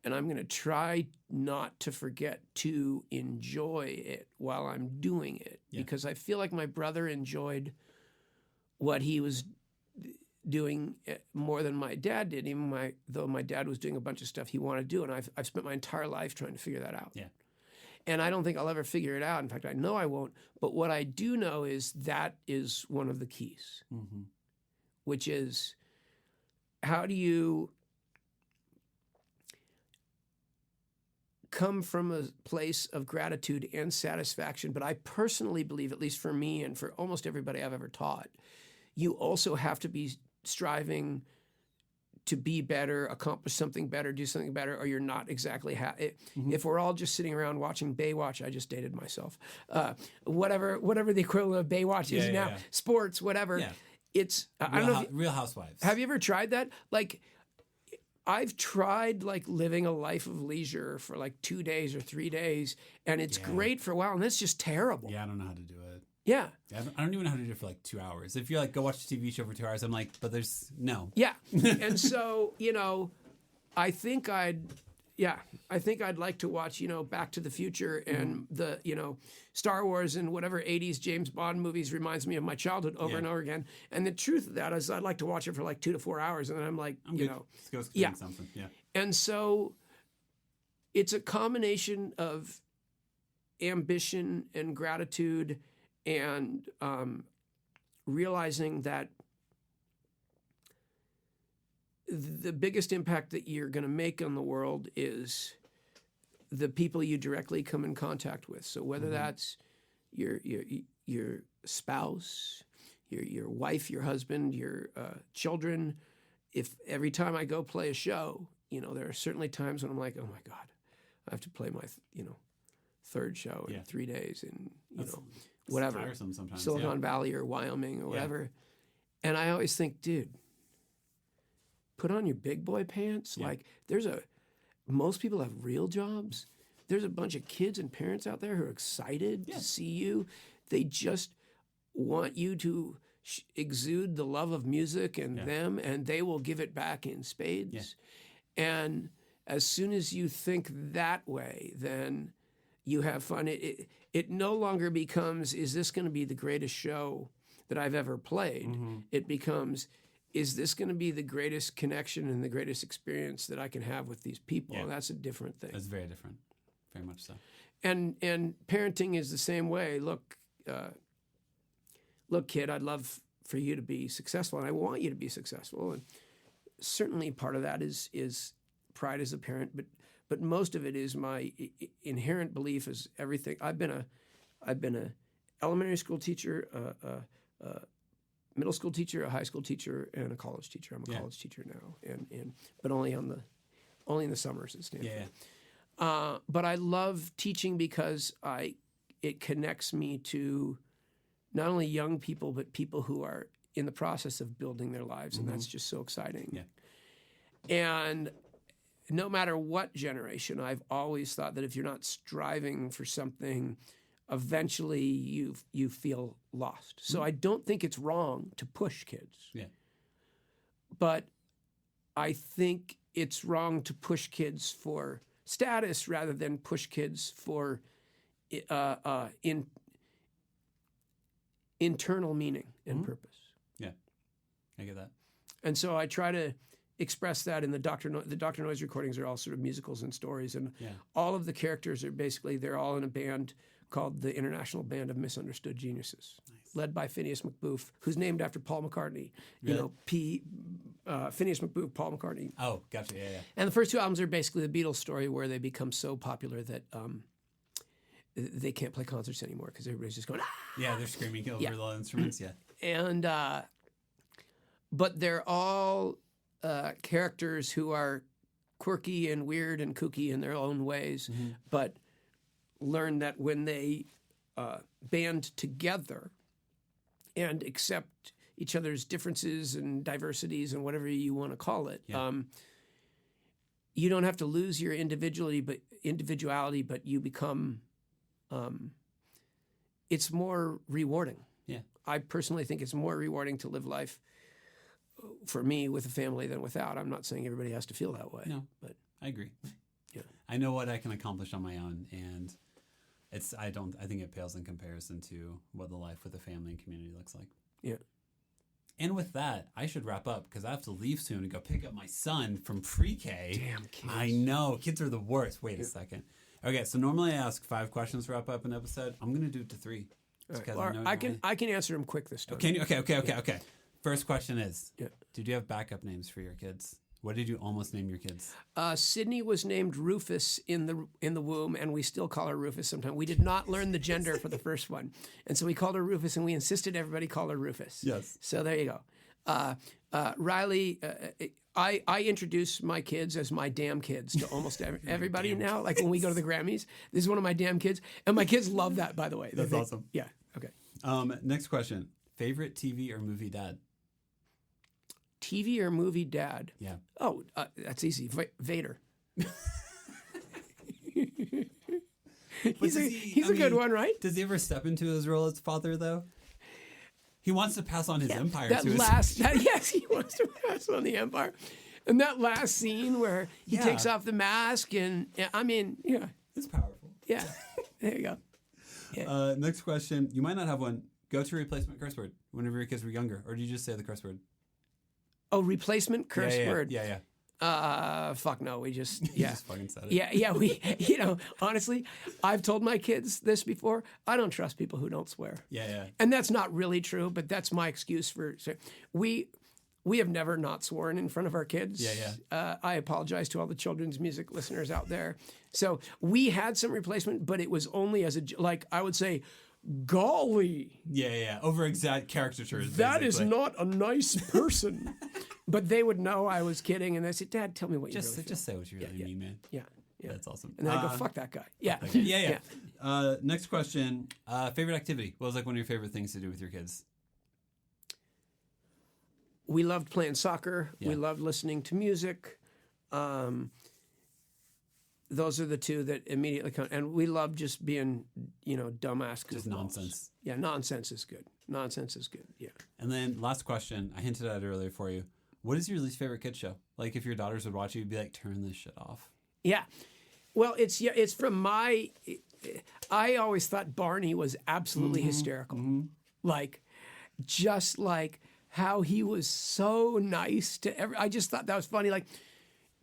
and I'm going to try not to forget to enjoy it while I'm doing it, because I feel like my brother enjoyed what he was doing more than my dad did, though my dad was doing a bunch of stuff he wanted to do, and I've spent my entire life trying to figure that out. Yeah. And I don't think I'll ever figure it out. In fact, I know I won't. But what I do know is that is one of the keys, which is how do you come from a place of gratitude and satisfaction? But I personally believe, at least for me and for almost everybody I've ever taught, you also have to be striving to be better, accomplish something better, do something better, or you're not exactly happy. If we're all just sitting around watching Baywatch, I just dated myself, whatever the equivalent of Baywatch is now, sports, whatever. Yeah. It's, I don't know. Real Housewives. Have you ever tried that? Like, I've tried like living a life of leisure for like 2 days or 3 days, and it's great for a while, and that's just terrible. Yeah, I don't know how to do it. Yeah. I don't even know how to do it for like 2 hours. If you're like, go watch a TV show for 2 hours, I'm like, but there's no. Yeah. And so, I think I'd like to watch, Back to the Future and the, Star Wars and whatever 80s James Bond movies reminds me of my childhood over and over again. And the truth of that is I'd like to watch it for like 2 to 4 hours. And then I'm like, Let's go scream something. Yeah. And so it's a combination of ambition and gratitude and realizing that the biggest impact that you're going to make on the world is the people you directly come in contact with. So whether that's your spouse, your wife, your husband, your children, if every time I go play a show, there are certainly times when I'm like, oh my God, I have to play my, third show in 3 days in, whatever, Silicon Valley or Wyoming or whatever. And I always think, dude, put on your big boy pants. Yeah. Like most people have real jobs. There's a bunch of kids and parents out there who are excited to see you. They just want you to exude the love of music and them, and they will give it back in spades. Yeah. And as soon as you think that way, then you have fun. It no longer becomes, is this going to be the greatest show that I've ever played? Mm-hmm. It becomes, is this going to be the greatest connection and the greatest experience that I can have with these people? Yeah. And that's a different thing. That's very different. Very much so. And parenting is the same way. Look, kid, I'd love for you to be successful, and I want you to be successful. And certainly part of that is pride as a parent, but most of it is my inherent belief is everything. I've been a elementary school teacher, middle school teacher, a high school teacher, and a college teacher. I'm a college teacher now, but only in the summers at Stanford. Yeah. But I love teaching because it connects me to not only young people but people who are in the process of building their lives, and that's just so exciting. Yeah. And no matter what generation, I've always thought that if you're not striving for something, eventually you feel lost. So I don't think it's wrong to push kids. Yeah. But I think it's wrong to push kids for status rather than push kids for internal meaning and purpose. Yeah, I get that. And so I try to express that in the Dr. Noize recordings are all sort of musicals and stories, and all of the characters are basically, they're all in a band called the International Band of Misunderstood Geniuses, led by Phineas McBooth, who's named after Paul McCartney. Really? Phineas McBooth, Paul McCartney. Oh, gotcha, yeah. And the first two albums are basically the Beatles story where they become so popular that they can't play concerts anymore because everybody's just going, ah! Yeah, they're screaming over the instruments, And, but they're all characters who are quirky and weird and kooky in their own ways, but learn that when they band together and accept each other's differences and diversities and whatever you want to call it, you don't have to lose your individuality, but you become. It's more rewarding. Yeah, I personally think it's more rewarding to live life for me with a family than without. I'm not saying everybody has to feel that way. No, but I agree. Yeah, I know what I can accomplish on my own, and I think it pales in comparison to what the life with a family and community looks like. Yeah. And with that, I should wrap up because I have to leave soon and go pick up my son from pre-K. Damn kids. I know. Kids are the worst. Wait a second. Okay, so normally I ask 5 questions to wrap up an episode. I'm going to do it to 3. Right. Well, I can answer them quick this time. Okay. First question is, did you have backup names for your kids? What did you almost name your kids? Sydney was named Rufus in the womb, and we still call her Rufus sometimes. We did not learn the gender for the first one, and so we called her Rufus, and we insisted everybody call her Rufus. Yes. So there you go. Riley, I introduce my kids as my damn kids to almost everybody now. Like when we go to the Grammys, this is one of my damn kids, and my kids love that. By the way, that's awesome. Yeah. Okay. Next question: favorite TV or movie dad? TV or movie dad? Yeah. Oh, that's easy. Vader. He's a good one, right? Does he ever step into his role as father, though? He wants to pass on his empire to his... Yes, he wants to pass on the empire. And that last scene where he takes off the mask and, I mean, yeah. It's powerful. Yeah, there you go. Yeah. Next question. You might not have one. Go-to replacement curse word whenever your kids were younger, or do you just say the curse word? Oh, replacement curse word? Yeah. Fuck no, we just, You just fucking said it. Yeah, we, honestly, I've told my kids this before. I don't trust people who don't swear. Yeah. And that's not really true, but that's my excuse for, we have never not sworn in front of our kids. Yeah. I apologize to all the children's music listeners out there. So we had some replacement, but it was only as I would say, golly. Yeah. Over exact caricatures. That basically. is not a nice person. But they would know I was kidding, and they said, Dad, tell me what you really feel. Just say what you really mean, man. Yeah. That's awesome. And then I go, fuck that guy. Yeah. Yeah. Next question. Favorite activity? What was like one of your favorite things to do with your kids? We loved playing soccer. Yeah. We loved listening to music. Those are the two that immediately come. And we love just being, dumbass. Just nonsense. Yeah, nonsense is good. Yeah. And then last question. I hinted at it earlier for you. What is your least favorite kid show? Like if your daughters would watch it, you'd be like, turn this shit off. Yeah. Well, it's from I always thought Barney was absolutely hysterical. Mm-hmm. Just like how he was so nice to I just thought that was funny. Like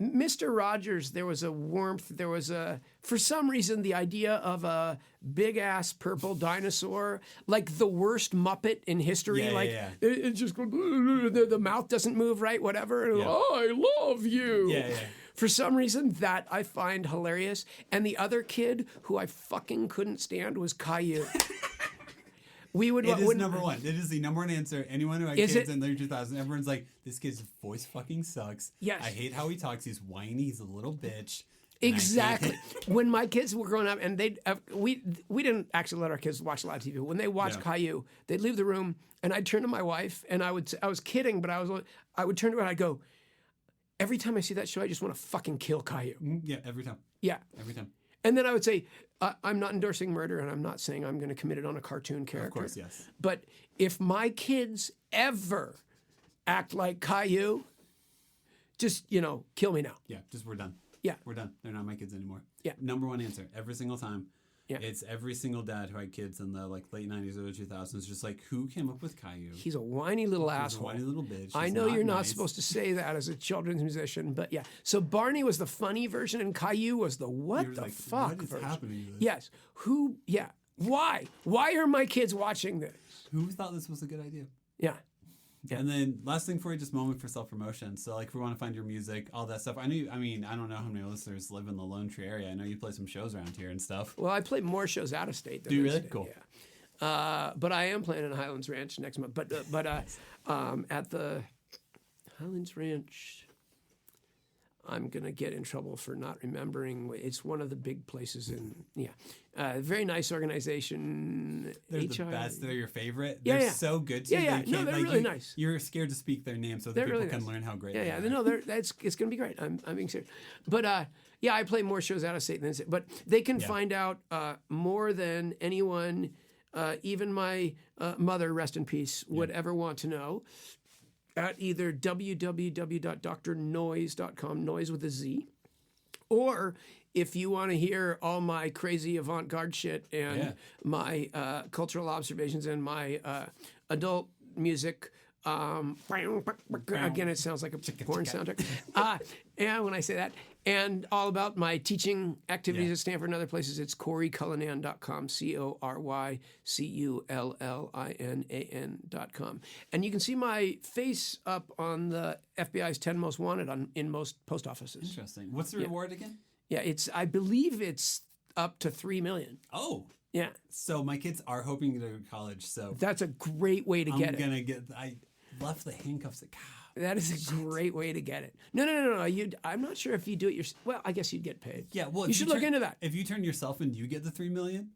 Mr. Rogers, there was a warmth. There was for some reason, the idea of a big ass purple dinosaur, like the worst Muppet in history. It just goes, the mouth doesn't move right, whatever. And, I love you. Yeah. For some reason, that I find hilarious. And the other kid who I fucking couldn't stand was Caillou. It is number one. It is the number one answer. Anyone who had kids in the 2000s, everyone's like, this kid's voice fucking sucks. Yes. I hate how he talks. He's whiny. He's a little bitch. Exactly. When my kids were growing up, and we didn't actually let our kids watch a lot of TV. When they watched Caillou, they'd leave the room, and I'd turn to my wife, and I was kidding, but I would turn to her and I'd go, every time I see that show, I just want to fucking kill Caillou. Yeah, every time. Yeah. Every time. And then I would say, I'm not endorsing murder, and I'm not saying I'm going to commit it on a cartoon character. Of course, yes. But if my kids ever act like Caillou, just, kill me now. Yeah, we're done. Yeah. We're done. They're not my kids anymore. Yeah. Number one answer every single time. Yeah. It's every single dad who had kids in the late 90s, early 2000s, just like, who came up with Caillou? He's a whiny little asshole. He's a whiny little bitch. I know you're not supposed to say that as a children's musician, but yeah. So Barney was the funny version, and Caillou was the what the fuck what is version. happening to this? Yes. Who? Yeah. Why? Why are my kids watching this? Who thought this was a good idea? Yeah. Yeah. And then last thing for you, just moment for self-promotion. So if we want to find your music, all that stuff. I don't know how many listeners live in the Lone Tree area. I know you play some shows around here and stuff. Well, I play more shows out of state than Do you in really? state, Cool. Yeah. But I am playing in Highlands Ranch next month. But at the Highlands Ranch, I'm going to get in trouble for not remembering. It's one of the big places very nice organization. They're the best. They're your favorite. Yeah, they're so good. Too. Yeah. No, they're really nice. You're scared to speak their name so that people really can nice. learn how great they are. Yeah. No, it's going to be great. I'm being serious. But I play more shows out of state than in state. But they can find out more than anyone, even my mother, rest in peace, would ever want to know. At either www.drnoize.com, noise with a Z, or if you want to hear all my crazy avant-garde shit and my cultural observations and my adult music. Again, it sounds like a porn soundtrack. And when I say that, and all about my teaching activities at Stanford and other places, it's CoryCullinan.com, CoryCullinan.com. And you can see my face up on the FBI's 10 Most Wanted in most post offices. Interesting. What's the reward again? Yeah, I believe it's up to $3 million. Oh. Yeah. So my kids are hoping to go to college, so that's a great way to get it. I left the handcuffs at That is a great way to get it. No. I'm not sure if you do it yourself. Well, I guess you'd get paid. Yeah, well, you should look into that. If you turn yourself in, do you get the $3 million?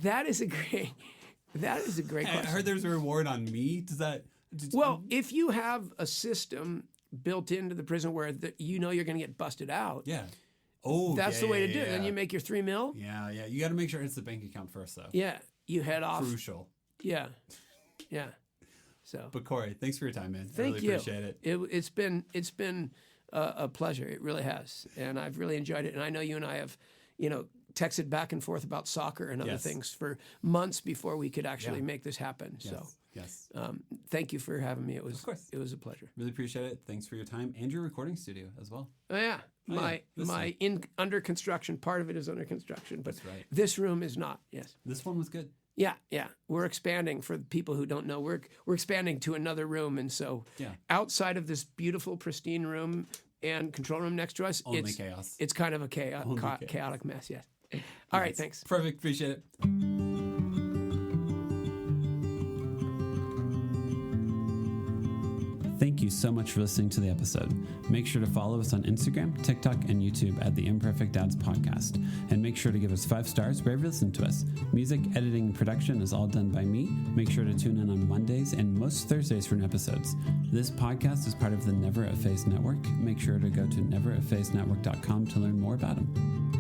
That is a great. That is a great I question. heard there's a reward on me. Does that? Well, if you have a system built into the prison where you know you're going to get busted out, Yeah. Oh, that's yeah, the way yeah, to do it. yeah. Then you make your $3 million. Yeah, yeah. You got to make sure it's the bank account first, though. Yeah, you head off. Crucial. Yeah, yeah. So, But Cory, thanks for your time, man. thank I really you. appreciate it. It's been a pleasure. It really has, and I've really enjoyed it. And I know you and I have, texted back and forth about soccer and other Yes. things for months before we could actually Yeah. make this happen. Yes. So, Yes. thank you for having me. It was, Of course. it was a pleasure. Really appreciate it. Thanks for your time and your recording studio as well. Oh yeah, yeah. my under construction part of it is under construction, but That's right. this room is not. Yes. This one was good. Yeah, yeah. We're expanding. For people who don't know, we're expanding to another room, and so Yeah. outside of this beautiful, pristine room and control room next to us, Only chaos. It's kind of a Only chaos. chaotic mess. Yes. All right. Thanks. Perfect. Appreciate it. Thank you so much for listening to the episode. Make sure to follow us on Instagram, TikTok, and YouTube at the Imperfect Dads Podcast. And make sure to give us 5 stars wherever you listen to us. Music, editing, and production is all done by me. Make sure to tune in on Mondays and most Thursdays for new episodes. This podcast is part of the Never a Face Network. Make sure to go to neverafacednetwork.com to learn more about them.